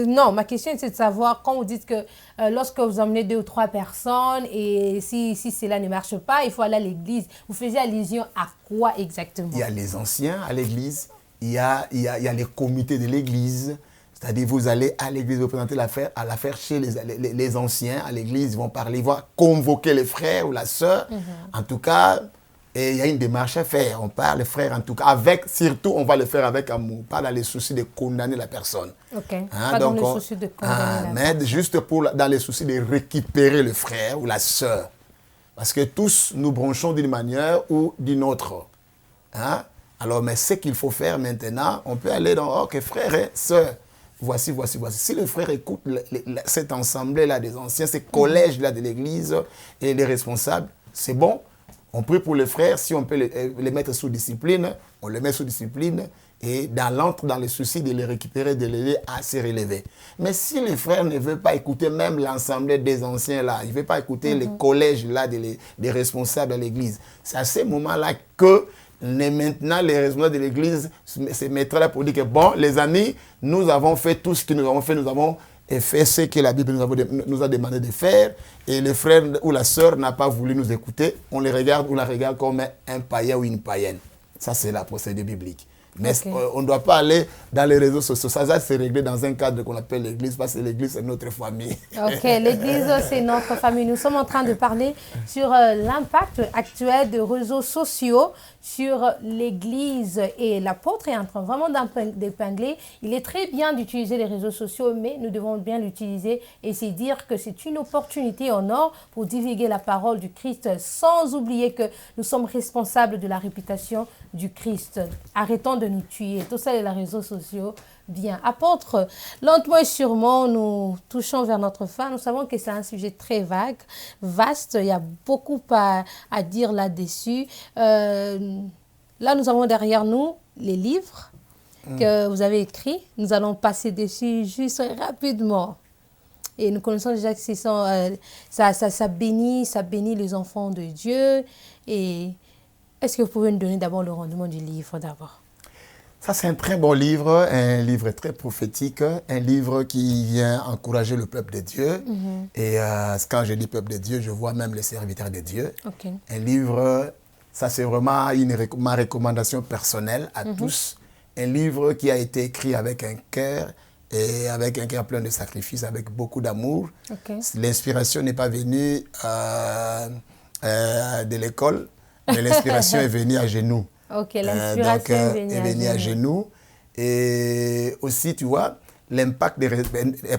Non, ma question, c'est de savoir, quand vous dites que lorsque vous emmenez 2 ou 3 personnes, et si cela ne marche pas, il faut aller à l'église, vous faisiez allusion à quoi exactement? Il y a les anciens à l'église, il y a les comités de l'église. C'est-à-dire, vous allez à l'église, vous présentez l'affaire chez les anciens à l'église, ils vont parler, ils vont convoquer les frères ou la sœur. En tout cas, et il y a une démarche à faire. On parle, les frères, en tout cas, surtout, on va le faire avec amour, pas dans les soucis de condamner la personne. Ok, pas dans les soucis de condamner la personne. Mais juste dans les soucis de récupérer le frère ou la sœur. Parce que tous nous branchons d'une manière ou d'une autre. Hein? Alors, mais ce qu'il faut faire maintenant, on peut aller dans, ok, frère et sœur. Voici. Si le frère écoute cet ensemble-là des anciens, ces collèges-là de l'église et les responsables, c'est bon. On prie pour les frères. Si on peut les mettre sous discipline, on les met sous discipline et l'entre dans les soucis de les récupérer, de les aider à se relever. Mais si les frères ne veulent pas écouter même l'ensemble des anciens-là, ils ne veulent pas écouter les collèges-là des responsables de l'église, c'est à ce moment-là que maintenant, les responsables de l'église se mettraient là pour dire que, bon, les amis, nous avons fait tout ce que nous avons fait, nous avons fait ce que la Bible nous a demandé de faire, et le frère ou la sœur n'a pas voulu nous écouter, on les regarde ou la regarde comme un païen ou une païenne. Ça, c'est la procédure biblique. Mais on ne doit pas aller dans les réseaux sociaux. Ça c'est réglé dans un cadre qu'on appelle l'église, parce que l'église, c'est notre famille. Ok, l'église, c'est notre famille. Nous sommes en train de parler sur l'impact actuel des réseaux sociaux sur l'église. Et l'apôtre est en train vraiment d'épingler. Il est très bien d'utiliser les réseaux sociaux, mais nous devons bien l'utiliser et c'est dire que c'est une opportunité en or pour divulguer la parole du Christ, sans oublier que nous sommes responsables de la réputation du Christ. Arrêtons de nous tuer. Tout ça, les réseaux sociaux. Bien. Apôtre, lentement et sûrement, nous touchons vers notre fin. Nous savons que c'est un sujet très vague, vaste. Il y a beaucoup à dire là-dessus. Là, nous avons derrière nous les livres que vous avez écrits. Nous allons passer dessus juste rapidement. Et nous connaissons déjà que ça bénit les enfants de Dieu. Et est-ce que vous pouvez nous donner d'abord le rendement du livre d'abord? Ça, c'est un très bon livre, un livre très prophétique, un livre qui vient encourager le peuple de Dieu. Et quand je dis peuple de Dieu, je vois même les serviteurs de Dieu. Okay. Un livre, ça c'est vraiment ma recommandation personnelle à tous. Un livre qui a été écrit avec un cœur et avec un cœur plein de sacrifices, avec beaucoup d'amour. Okay. L'inspiration n'est pas venue de l'école, mais l'inspiration est venue à genoux. Ok, l'inspiration est venue à genoux. Et aussi, tu vois, l'impact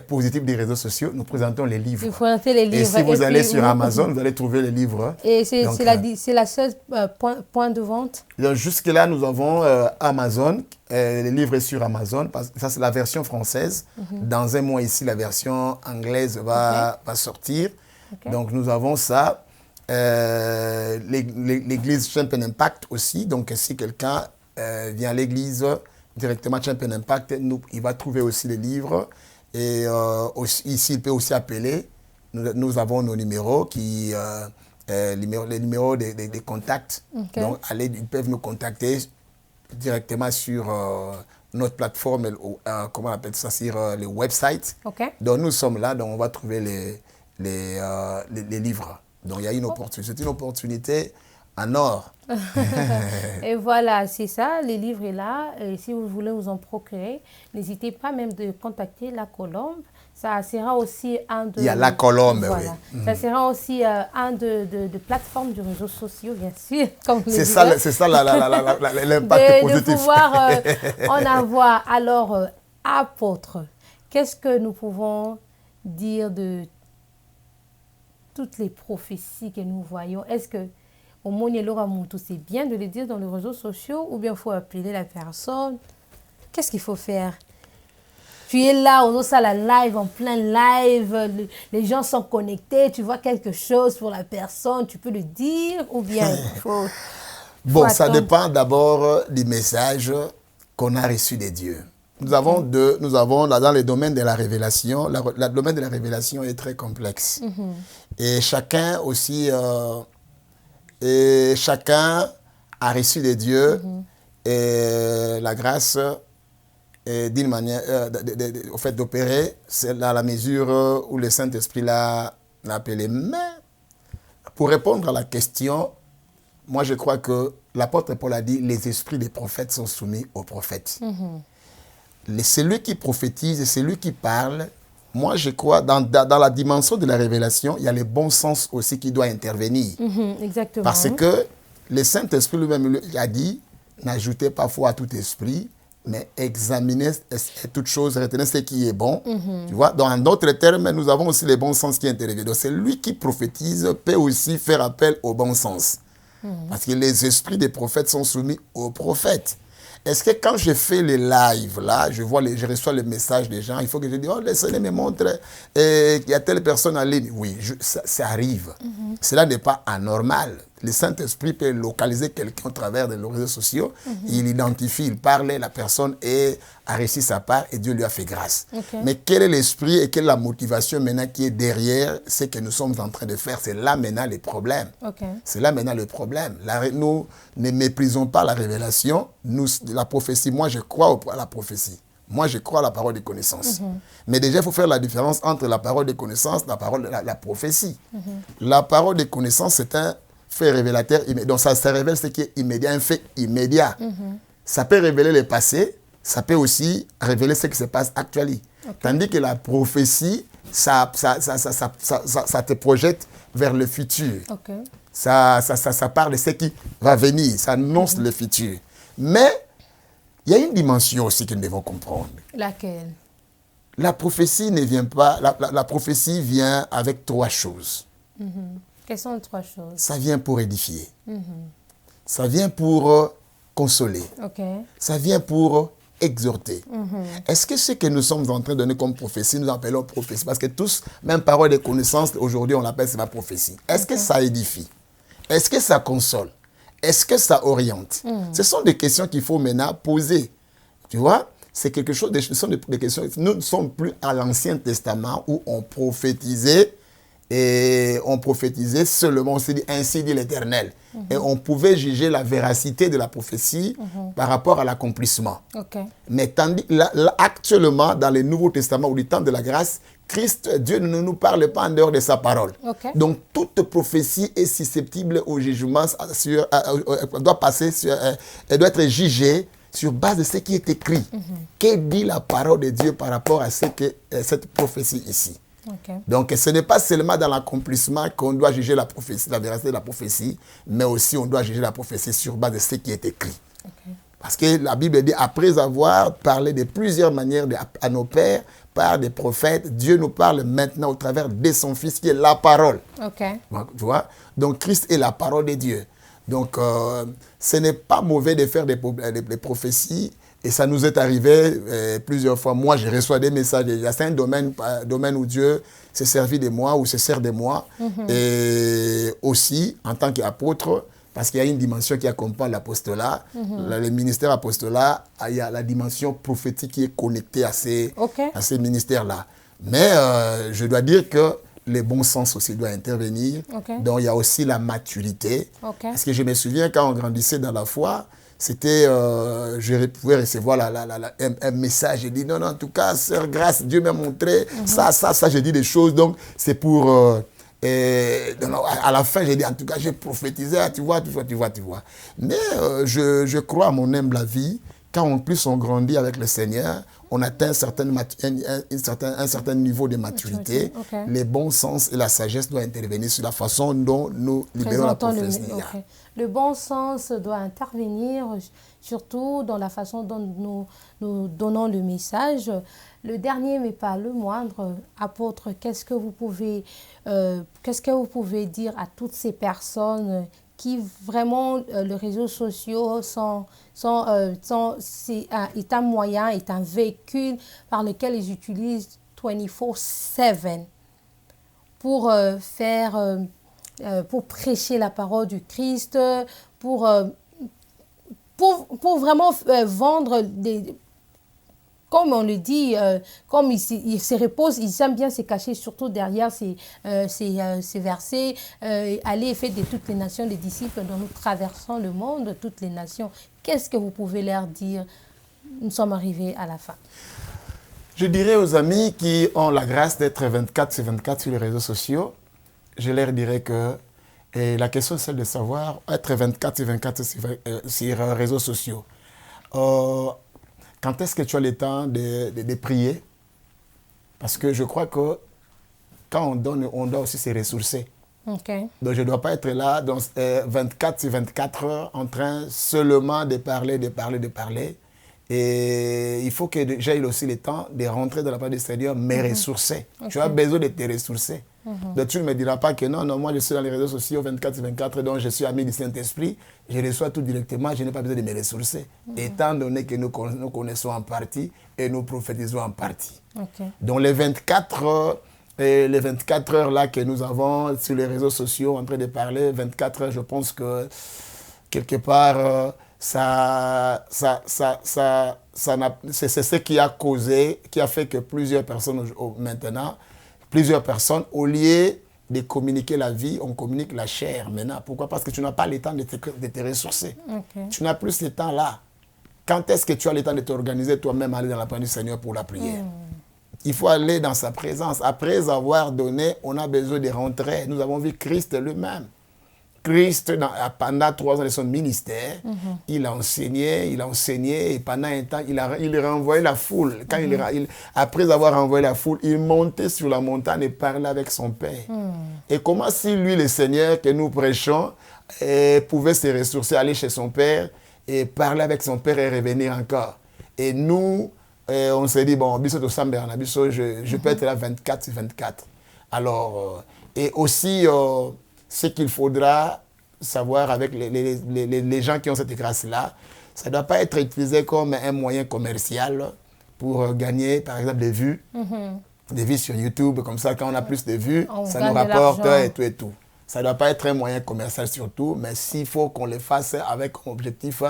positif des réseaux sociaux, nous présentons les livres. Vous présentez les livres. Et si vous allez sur Amazon, vous allez trouver les livres. Et c'est la seule point de vente? Jusque-là, nous avons Amazon, les livres sur Amazon. Ça, c'est la version française. Dans un mois ici, la version anglaise va sortir. Okay. Donc, nous avons ça. L'église Champion Impact aussi. Donc, si quelqu'un vient à l'église directement Champion Impact, il va trouver aussi les livres. Et ici, il peut aussi appeler. Nous avons nos numéros, les numéros des contacts. Okay. Donc, ils peuvent nous contacter directement sur notre plateforme, comment on appelle ça, sur le website. Okay. Donc, nous sommes là, donc on va trouver les livres. Donc, il y a une opportunité. C'est une opportunité en or. Et voilà, c'est ça, le livre est là. Et si vous voulez vous en procurer, n'hésitez pas même de contacter La Colombe. Ça sera aussi un de... Il y a La Colombe, voilà. oui. Ça sera aussi un de plateformes de réseaux sociaux, bien sûr. C'est ça l'impact positif. De pouvoir en avoir. Alors, apôtre, qu'est-ce que nous pouvons dire de toutes les prophéties que nous voyons? Est-ce que au Monielora-Moutou, c'est bien de les dire dans les réseaux sociaux ou bien il faut appeler la personne? Qu'est-ce qu'il faut faire? Tu es là, on a la live, en plein live, les gens sont connectés, tu vois quelque chose pour la personne, tu peux le dire ou bien il faut... Bon, ça dépend d'abord du message qu'on a reçu de Dieu. Nous avons dans le domaine de la révélation, le domaine de la révélation est très complexe. Et chacun aussi, chacun a reçu de Dieu et la grâce d'une manière, au fait d'opérer, c'est à la mesure où le Saint-Esprit l'a appelé. Mais pour répondre à la question, moi je crois que l'apôtre Paul a dit les esprits des prophètes sont soumis aux prophètes. C'est lui qui prophétise et c'est lui qui parle. Moi je crois dans la dimension de la révélation, il y a le bon sens aussi qui doit intervenir. Exactement. Parce que le Saint-Esprit lui-même a dit, n'ajoutez pas foi à tout esprit, mais examinez toute chose, retenez ce qui est bon. Tu vois, dans d'autres termes, nous avons aussi le bon sens qui intervient. Donc c'est lui qui prophétise, peut aussi faire appel au bon sens. Parce que les esprits des prophètes sont soumis aux prophètes. Est-ce que quand je fais les lives, là, je reçois le message des gens, il faut que je dise, oh, le Seigneur me montre qu'il y a telle personne en ligne. Oui, ça arrive. Cela n'est pas anormal. Le Saint-Esprit peut localiser quelqu'un au travers des réseaux sociaux. Il identifie, il parle, la personne a réussi sa part et Dieu lui a fait grâce. Mais quel est l'esprit et quelle est la motivation maintenant qui est derrière ce que nous sommes en train de faire? C'est là maintenant le problème. C'est là maintenant le problème. Nous ne méprisons pas la révélation. La prophétie, moi je crois à la prophétie. Moi, je crois à la parole de connaissance. Mais déjà, il faut faire la différence entre la parole de connaissance et la prophétie. La parole de connaissance, c'est un fait révélateur. Donc, ça révèle ce qui est immédiat, un fait immédiat. Ça peut révéler le passé, ça peut aussi révéler ce qui se passe actuellement. Tandis que la prophétie, ça te projette vers le futur. Ça parle de ce qui va venir, ça annonce le futur. Mais, il y a une dimension aussi que nous devons comprendre. Laquelle? La prophétie ne vient pas... La prophétie vient avec trois choses. Quelles sont les trois choses? Ça vient pour édifier. Ça vient pour consoler. Ça vient pour exhorter. Est-ce que ce que nous sommes en train de donner comme prophétie, nous appelons prophétie? Parce que tous, même parole de connaissance, aujourd'hui on l'appelle, c'est ma prophétie. Est-ce que ça édifie? Est-ce que ça console? Est-ce que ça oriente? Ce sont des questions qu'il faut maintenant poser. Tu vois? C'est quelque chose, ce sont des questions. Nous ne sommes plus à l'Ancien Testament où on prophétisait seulement, on s'est dit, ainsi dit l'Éternel. Et on pouvait juger la véracité de la prophétie par rapport à l'accomplissement. Mais actuellement, dans le Nouveau Testament ou du temps de la grâce, Dieu ne nous parle pas en dehors de sa parole. Donc, toute prophétie est susceptible au jugement, elle doit être jugée sur base de ce qui est écrit. Que dit la parole de Dieu par rapport à cette prophétie ici? Donc, ce n'est pas seulement dans l'accomplissement qu'on doit juger la prophétie, la véracité de la prophétie, mais aussi on doit juger la prophétie sur base de ce qui est écrit. Parce que la Bible dit, après avoir parlé de plusieurs manières à nos pères, par des prophètes, Dieu nous parle maintenant au travers de son Fils qui est la parole. Donc, tu vois? Donc, Christ est la parole de Dieu. Donc, ce n'est pas mauvais de faire des prophéties. Et ça nous est arrivé plusieurs fois. Moi, je reçois des messages. C'est un domaine où Dieu s'est servi de moi ou se sert de moi. Et aussi, en tant qu'apôtre, parce qu'il y a une dimension qui accompagne l'apostolat. Le ministère apostolat, il y a la dimension prophétique qui est connectée à ces ministères-là. Mais je dois dire que le bon sens aussi doit intervenir. Donc, il y a aussi la maturité. Parce que je me souviens, quand on grandissait dans la foi, c'était, je pouvais recevoir un message. Je dis, non, en tout cas, sœur Grâce, Dieu m'a montré ça, je dis des choses. Donc, c'est pour... à la fin, j'ai dit, en tout cas, j'ai prophétisé, tu vois. Mais je crois à mon humble avis, quand en plus on grandit avec le Seigneur, on atteint un certain niveau de maturité. Le bon sens et la sagesse doivent intervenir sur la façon dont nous libérons la prophétie. Le bon sens doit intervenir, surtout dans la façon dont nous donnons le message. Le dernier, mais pas le moindre, apôtre, qu'est-ce que vous pouvez dire à toutes ces personnes qui vraiment, les réseaux sociaux est un moyen, est un véhicule par lequel ils utilisent 24/7 pour pour prêcher la parole du Christ, pour vraiment vendre comme on le dit, comme ils se reposent, ils aiment bien se cacher, surtout derrière ces versets. Allez et faites de toutes les nations des disciples dont nous traversons le monde, toutes les nations. Qu'est-ce que vous pouvez leur dire? Nous sommes arrivés à la fin. Je dirais aux amis qui ont la grâce d'être 24/24 sur les réseaux sociaux, je leur dirais que la question est celle de savoir être 24/24 sur les réseaux sociaux. Quand est-ce que tu as le temps de prier? Parce que je crois que quand on donne, on doit aussi se ressourcer. Okay. Donc je ne dois pas être là dans 24/24 heures en train seulement de parler. Et il faut que j'aille aussi le temps de rentrer dans la parole du Seigneur, me ressourcer. Okay. Tu as besoin de te ressourcer. Donc tu ne me diras pas que non, moi je suis dans les réseaux sociaux 24/24, donc je suis ami du Saint-Esprit, je reçois tout directement, je n'ai pas besoin de me ressourcer. Étant donné que nous connaissons en partie et nous prophétisons en partie. Okay. Donc les 24 heures là que nous avons sur les réseaux sociaux en train de parler, 24 heures, je pense que quelque part... c'est ce qui a causé, qui a fait que plusieurs personnes, au lieu de communiquer la vie, on communique la chair maintenant. Pourquoi? Parce que tu n'as pas le temps de te ressourcer. Okay. Tu n'as plus ce temps-là. Quand est-ce que tu as le temps de t'organiser toi-même, aller dans la présence du Seigneur pour la prière? Il faut aller dans sa présence. Après avoir donné, on a besoin de rentrer. Nous avons vu Christ lui-même. Christ, pendant 3 ans de son ministère, il a enseigné, et pendant un temps, il renvoyait la foule. Quand après avoir renvoyé la foule, il montait sur la montagne et parlait avec son Père. Et comment si lui, le Seigneur que nous prêchons, pouvait se ressourcer, aller chez son Père et parler avec son Père et revenir encore. Et nous, on s'est dit, bon, je peux être là 24/24. Alors, et aussi... ce qu'il faudra savoir avec les gens qui ont cette grâce-là, ça ne doit pas être utilisé comme un moyen commercial pour gagner, par exemple, des vues sur YouTube. Comme ça, quand on a plus de vues, ça nous rapporte et tout et tout. Ça ne doit pas être un moyen commercial surtout, mais s'il faut qu'on le fasse avec comme objectif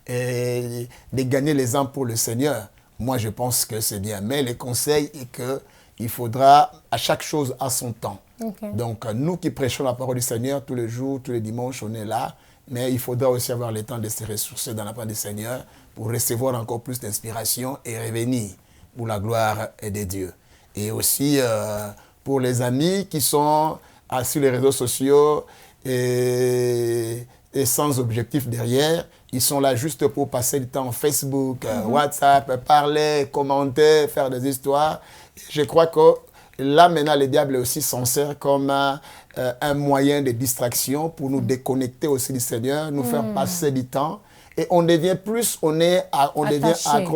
de gagner les âmes pour le Seigneur, moi, je pense que c'est bien. Mais le conseil est qu'il faudra à chaque chose à son temps. Okay. Donc, nous qui prêchons la parole du Seigneur tous les jours, tous les dimanches, on est là. Mais il faudra aussi avoir le temps de se ressourcer dans la parole du Seigneur pour recevoir encore plus d'inspiration et revenir pour la gloire de Dieu. Et aussi, pour les amis qui sont sur les réseaux sociaux et sans objectif derrière, ils sont là juste pour passer du temps Facebook, WhatsApp, parler, commenter, faire des histoires. Je crois que là, maintenant, le diable aussi s'en sert comme un moyen de distraction pour nous déconnecter aussi du Seigneur, nous faire passer du temps. Et on devient devient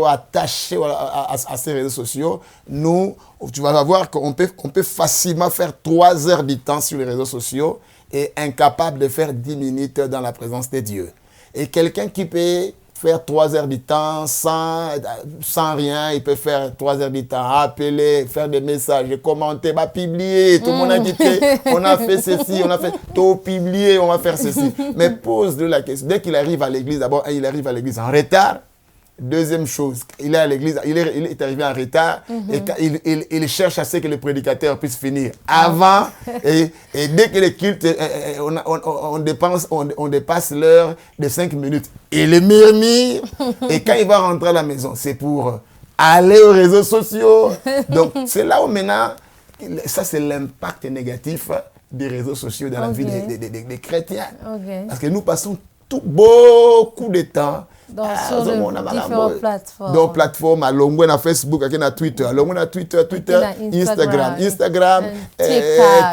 attaché à ces réseaux sociaux. Nous, tu vas voir qu'on peut facilement faire 3 heures du temps sur les réseaux sociaux et incapable de faire 10 minutes dans la présence de Dieu. Et quelqu'un qui peut faire 3 heures du temps sans rien, il peut faire 3 heures du temps, appeler, faire des messages, commenter, publier, tout le monde a dit on a fait ceci, on a fait tout publier, on va faire ceci. Mais pose-le la question, dès qu'il arrive à l'église, d'abord, il arrive à l'église en retard. Deuxième chose, il est à l'église, il est arrivé en retard et il cherche à ce que le prédicateur puisse finir avant et dès que le culte, on dépasse l'heure de 5 minutes. Et le murmure et quand il va rentrer à la maison, c'est pour aller aux réseaux sociaux. Donc c'est là où maintenant, ça c'est l'impact négatif des réseaux sociaux dans la vie des chrétiens. Parce que nous passons beaucoup de temps sur différentes plateformes. Donc, plateformes, alongo na Facebook, na Twitter, alongo na Twitter, Instagram,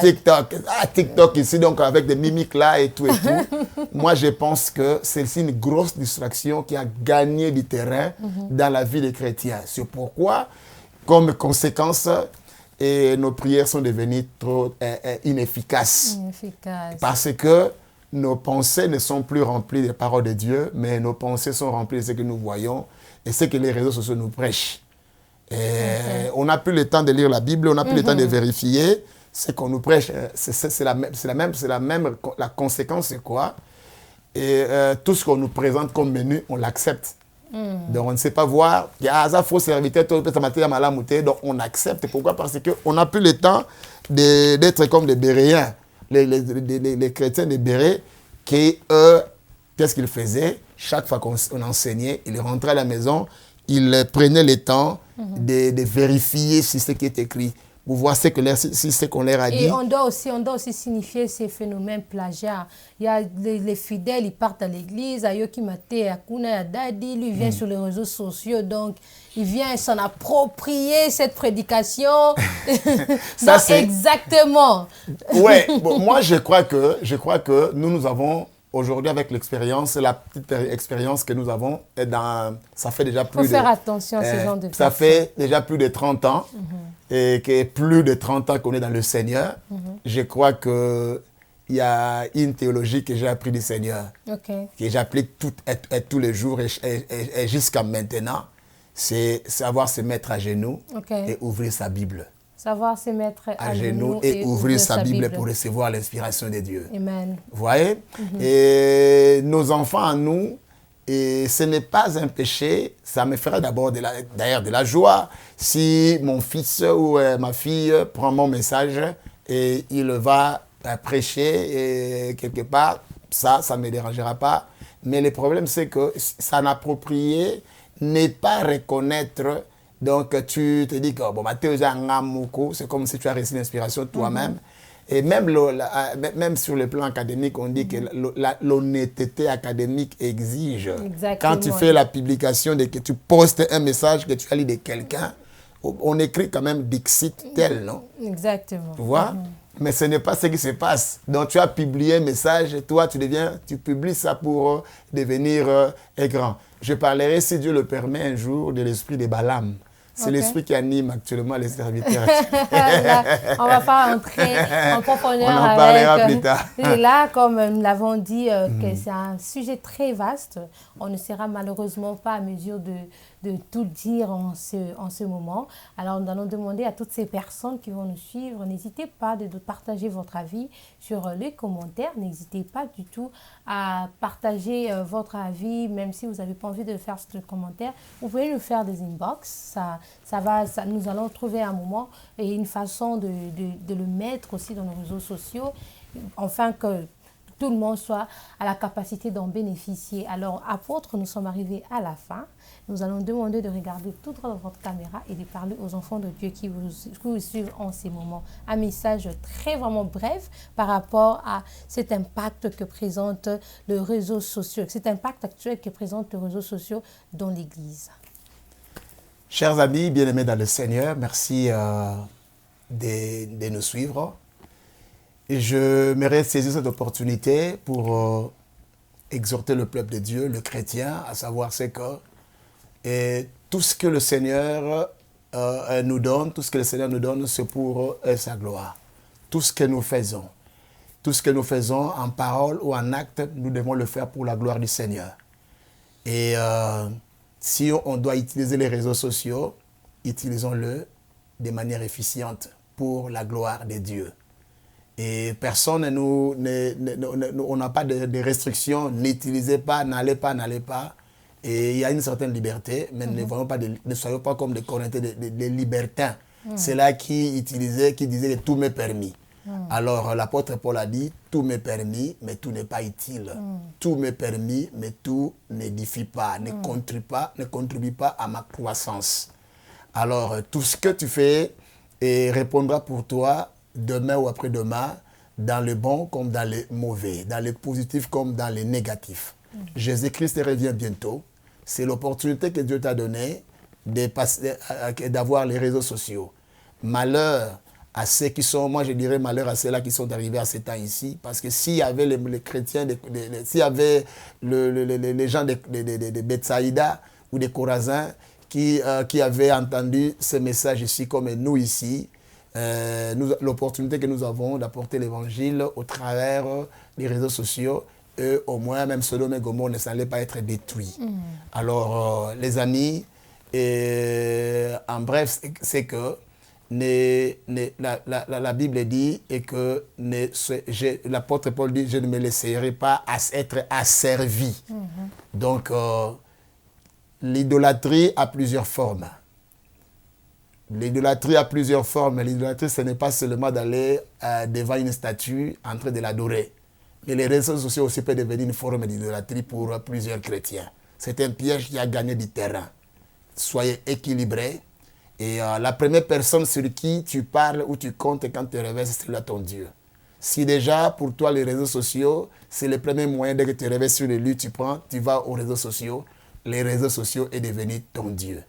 TikTok. TikTok ici, donc avec des mimiques là et tout et tout. Moi, je pense que c'est une grosse distraction qui a gagné du terrain dans la vie des chrétiens. C'est pourquoi, comme conséquence, nos prières sont devenues trop inefficaces. Parce que nos pensées ne sont plus remplies des paroles de Dieu, mais nos pensées sont remplies de ce que nous voyons et ce que les réseaux sociaux nous prêchent. On n'a plus le temps de lire la Bible, on n'a plus le temps de vérifier ce qu'on nous prêche. La conséquence, c'est quoi? Et tout ce qu'on nous présente comme menu, on l'accepte. Donc, on ne sait pas voir. Il y a un faux serviteur, donc on accepte. Pourquoi? Parce qu'on n'a plus le temps d'être comme les Béréens, les chrétiens des Bérés, qui, eux, qu'est-ce qu'ils faisaient? Chaque fois qu'on enseignait, ils rentraient à la maison, ils prenaient le temps de vérifier si ce qui est écrit. Vous voyez si ce qu'on leur a dit. Et on doit aussi signifier ces phénomènes plagiat. Il y a les fidèles, ils partent à l'église, Ayoki Mate, Akuna Dadi, lui vient sur les réseaux sociaux, donc il vient s'en approprier cette prédication. Ça, c'est exactement. Ouais, bon, moi je crois que nous avons aujourd'hui avec l'expérience, la petite expérience que nous avons, ça fait déjà plus de... Il faut faire attention à ce genre de ça fait déjà plus de 30 ans, et que plus de 30 ans qu'on est dans le Seigneur. Je crois qu'il y a une théologie que j'ai appris du Seigneur, que j'applique tous les jours et jusqu'à maintenant, c'est savoir se mettre à genoux et ouvrir sa Bible. Savoir se mettre à genoux et ouvrir sa Bible pour recevoir l'inspiration de Dieu. Amen. Vous voyez? Et nos enfants à nous, et ce n'est pas un péché, ça me ferait d'abord d'ailleurs de la joie si mon fils ou ma fille prend mon message et il va prêcher et quelque part, ça ne me dérangera pas. Mais le problème, c'est que s'en approprier n'est pas reconnaître. Donc, tu te dis que bon, c'est comme si tu as reçu l'inspiration toi-même. Et même sur le plan académique, on dit que l'honnêteté académique exige. Exactement. Quand tu fais la publication, que tu postes un message que tu as lu de quelqu'un, on écrit quand même Dixit tel, non? Exactement. Tu vois? Mais ce n'est pas ce qui se passe. Donc, tu as publié un message et toi, tu publies ça pour devenir grand. Je parlerai, si Dieu le permet, un jour de l'esprit de Balaam. C'est l'esprit qui anime actuellement les serviteurs. Là, on va pas entrer en profondeur. On en parlera plus tard. Et là, comme nous l'avons dit, que c'est un sujet très vaste, on ne sera malheureusement pas à mesure de tout dire en ce moment. Alors, nous allons demander à toutes ces personnes qui vont nous suivre, n'hésitez pas de partager votre avis sur les commentaires. N'hésitez pas du tout à partager votre avis, même si vous n'avez pas envie de faire ce commentaire. Vous pouvez nous faire des inbox. Nous allons trouver un moment et une façon de le mettre aussi dans nos réseaux sociaux, afin que tout le monde soit à la capacité d'en bénéficier. Alors, apôtres, nous sommes arrivés à la fin. Nous allons demander de regarder tout droit dans votre caméra et de parler aux enfants de Dieu qui vous suivent en ces moments. Un message très vraiment bref par rapport à cet impact que présente le réseau social, cet impact actuel que présente le réseau social dans l'Église. Chers amis, bien-aimés dans le Seigneur, merci de nous suivre. Et je m'aimerais saisir cette opportunité pour exhorter le peuple de Dieu, le chrétien, à savoir c'est que tout ce que le Seigneur nous donne, c'est pour sa gloire. Tout ce que nous faisons en parole ou en acte, nous devons le faire pour la gloire du Seigneur. Et si on doit utiliser les réseaux sociaux, utilisons-le de manière efficiente pour la gloire de Dieu. Et personne, on n'a pas de restrictions, n'utilisez pas, n'allez pas. Et il y a une certaine liberté, mais ne soyons pas comme des Corinthiens, des libertins. C'est là qui disaient que tout m'est permis. Alors l'apôtre Paul a dit, tout m'est permis, mais tout n'est pas utile. Tout m'est permis, mais tout n'édifie pas, ne contribue pas à ma croissance. Alors tout ce que tu fais répondra pour toi demain ou après-demain, dans le bon comme dans le mauvais, dans le positif comme dans le négatif. Jésus-Christ revient bientôt. C'est l'opportunité que Dieu t'a donnée d'avoir les réseaux sociaux. Malheur à ceux qui sont, moi je dirais malheur à ceux-là qui sont arrivés à ce temps ici, parce que s'il y avait les chrétiens, s'il y avait les gens de Bethsaïda ou des Corazins qui avaient entendu ce message ici, comme nous ici, l'opportunité que nous avons d'apporter l'évangile au travers des réseaux sociaux, au moins même Sodome et Gomorrhe ne s'allait pas être détruits. Alors les amis, en bref, c'est que la Bible dit et que l'apôtre Paul dit, je ne me laisserai pas être asservi. Donc l'idolâtrie a plusieurs formes. L'idolâtrie a plusieurs formes. L'idolâtrie, ce n'est pas seulement d'aller devant une statue en train de l'adorer. Mais les réseaux sociaux aussi peuvent devenir une forme d'idolâtrie pour plusieurs chrétiens. C'est un piège qui a gagné du terrain. Soyez équilibrés. Et la première personne sur qui tu parles ou tu comptes quand tu te réveilles, c'est là ton Dieu. Si déjà, pour toi, les réseaux sociaux, c'est le premier moyen, dès que tu te réveilles sur le lit, tu vas aux réseaux sociaux. Les réseaux sociaux est devenu ton Dieu.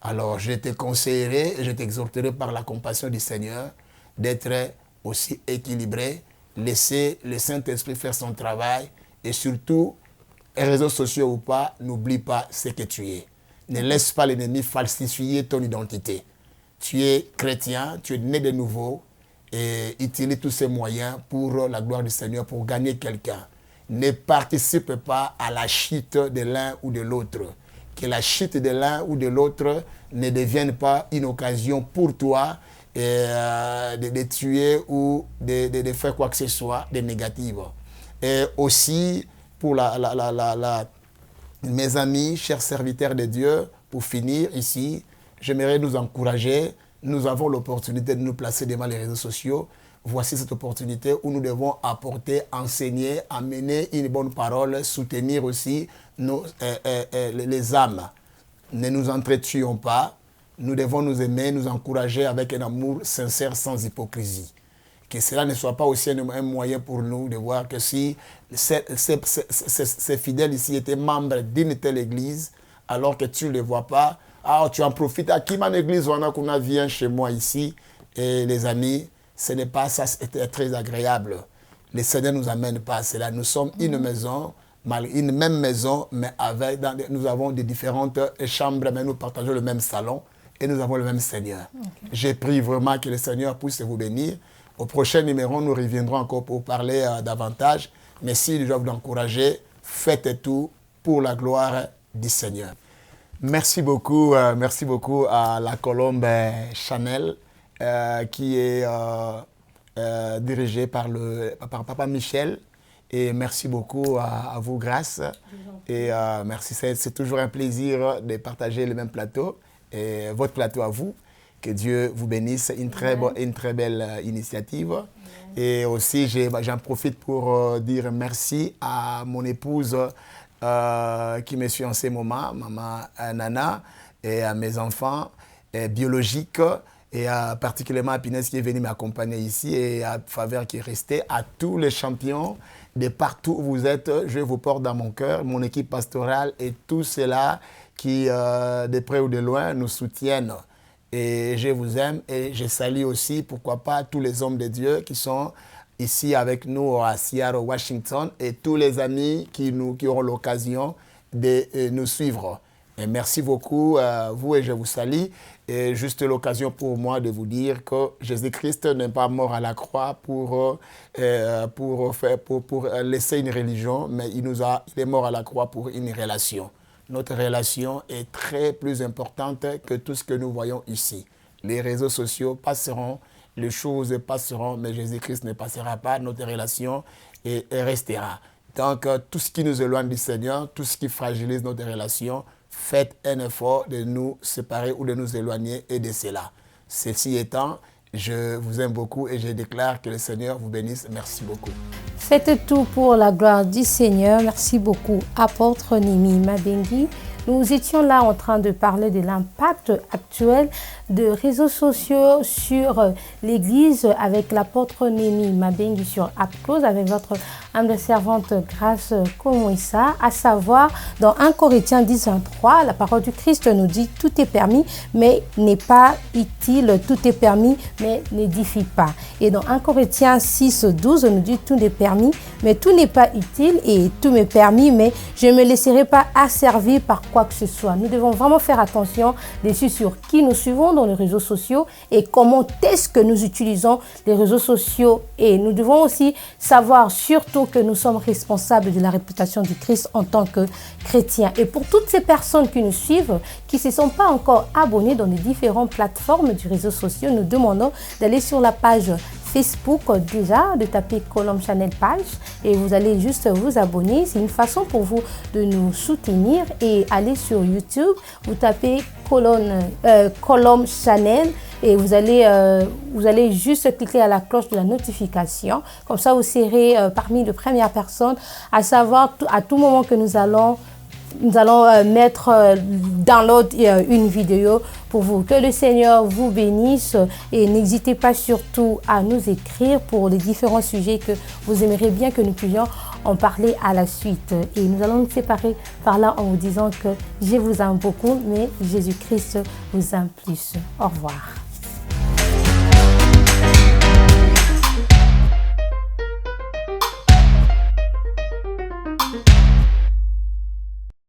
Alors, je te conseillerais et je t'exhorterai par la compassion du Seigneur d'être aussi équilibré, laisser le Saint-Esprit faire son travail et surtout, les réseaux sociaux ou pas, n'oublie pas ce que tu es. Ne laisse pas l'ennemi falsifier ton identité. Tu es chrétien, tu es né de nouveau et utilise tous ces moyens pour la gloire du Seigneur, pour gagner quelqu'un. Ne participe pas à la chute de l'un ou de l'autre. Que la chute de l'un ou de l'autre ne devienne pas une occasion pour toi de tuer ou de faire quoi que ce soit de négatif. Et aussi, pour mes amis, chers serviteurs de Dieu, pour finir ici, j'aimerais nous encourager. Nous avons l'opportunité de nous placer devant les réseaux sociaux. Voici cette opportunité où nous devons apporter, enseigner, amener une bonne parole, soutenir aussi les âmes. Ne nous entretuons pas. Nous devons nous aimer, nous encourager avec un amour sincère, sans hypocrisie. Que cela ne soit pas aussi un moyen pour nous de voir que si ces fidèles ici étaient membres d'une telle église, alors que tu ne les vois pas, tu en profites. À qui mon église, on a vient chez moi ici. Et les amis, ce n'est pas ça, c'était très agréable. Le Seigneur ne nous amène pas à cela. Nous sommes une maison, une même maison, mais nous avons des différentes chambres, mais nous partageons le même salon et nous avons le même Seigneur. Okay. J'ai pris vraiment que le Seigneur puisse vous bénir. Au prochain numéro, nous reviendrons encore pour parler davantage. Mais si je dois vous encourager, faites tout pour la gloire du Seigneur. Merci beaucoup à la Colombe Chanel, qui est dirigée par Papa Michel. Et merci beaucoup à vous, Grâce. Et merci, c'est toujours un plaisir de partager le même plateau. Et votre plateau à vous. Que Dieu vous bénisse. Une très belle initiative. Amen. Et aussi, j'en profite pour dire merci à mon épouse qui me suit en ces moments, maman Nana, et à mes enfants biologiques, et particulièrement à Pinès qui est venu m'accompagner ici, et à Faveur qui est resté, à tous les champions de partout où vous êtes. Je vous porte dans mon cœur, mon équipe pastorale et tous ceux-là qui, de près ou de loin, nous soutiennent. Et je vous aime et je salue aussi, pourquoi pas, tous les hommes de Dieu qui sont ici avec nous à Seattle, Washington, et tous les amis qui auront l'occasion de nous suivre. Et merci beaucoup à vous et je vous salue. Et juste l'occasion pour moi de vous dire que Jésus-Christ n'est pas mort à la croix pour laisser une religion, mais il est mort à la croix pour une relation. Notre relation est très plus importante que tout ce que nous voyons ici. Les réseaux sociaux passeront, les choses passeront, mais Jésus-Christ ne passera pas. Notre relation restera. Donc, tout ce qui nous éloigne du Seigneur, tout ce qui fragilise notre relation, faites un effort de nous séparer ou de nous éloigner et de cela. Ceci étant, je vous aime beaucoup et je déclare que le Seigneur vous bénisse. Merci beaucoup. C'était tout pour la gloire du Seigneur. Merci beaucoup, apôtre Némi Mabengi. Nous étions là en train de parler de l'impact actuel des réseaux sociaux sur l'Église avec l'apôtre Némi Mabengi sur Apclose, avec votre humble servante Grâce Komoïssa, à savoir dans 1 Corinthiens 10:23, la parole du Christ nous dit « Tout est permis, mais n'est pas utile, tout est permis, mais n'édifie pas ». Et dans 1 Corinthiens 6:12, on nous dit « Tout est permis, mais tout n'est pas utile, et tout m'est permis, mais je ne me laisserai pas asservir par quoi que ce soit ». Nous devons vraiment faire attention dessus sur qui nous suivons dans les réseaux sociaux et comment est-ce que nous utilisons les réseaux sociaux. Et nous devons aussi savoir surtout que nous sommes responsables de la réputation du Christ en tant que chrétiens. Et pour toutes ces personnes qui nous suivent, qui ne se sont pas encore abonnés dans les différentes plateformes du réseau social, nous demandons d'aller sur la page Facebook déjà, de taper Colombe Channel page et vous allez juste vous abonner. C'est une façon pour vous de nous soutenir et aller sur YouTube, vous tapez Colombe Channel et vous allez juste cliquer à la cloche de la notification. Comme ça, vous serez parmi les premières personnes à savoir à tout moment que nous allons mettre download une vidéo pour vous. Que le Seigneur vous bénisse et n'hésitez pas surtout à nous écrire pour les différents sujets que vous aimeriez bien que nous puissions en parler à la suite. Et nous allons nous séparer par là en vous disant que je vous aime beaucoup, mais Jésus-Christ vous aime plus. Au revoir.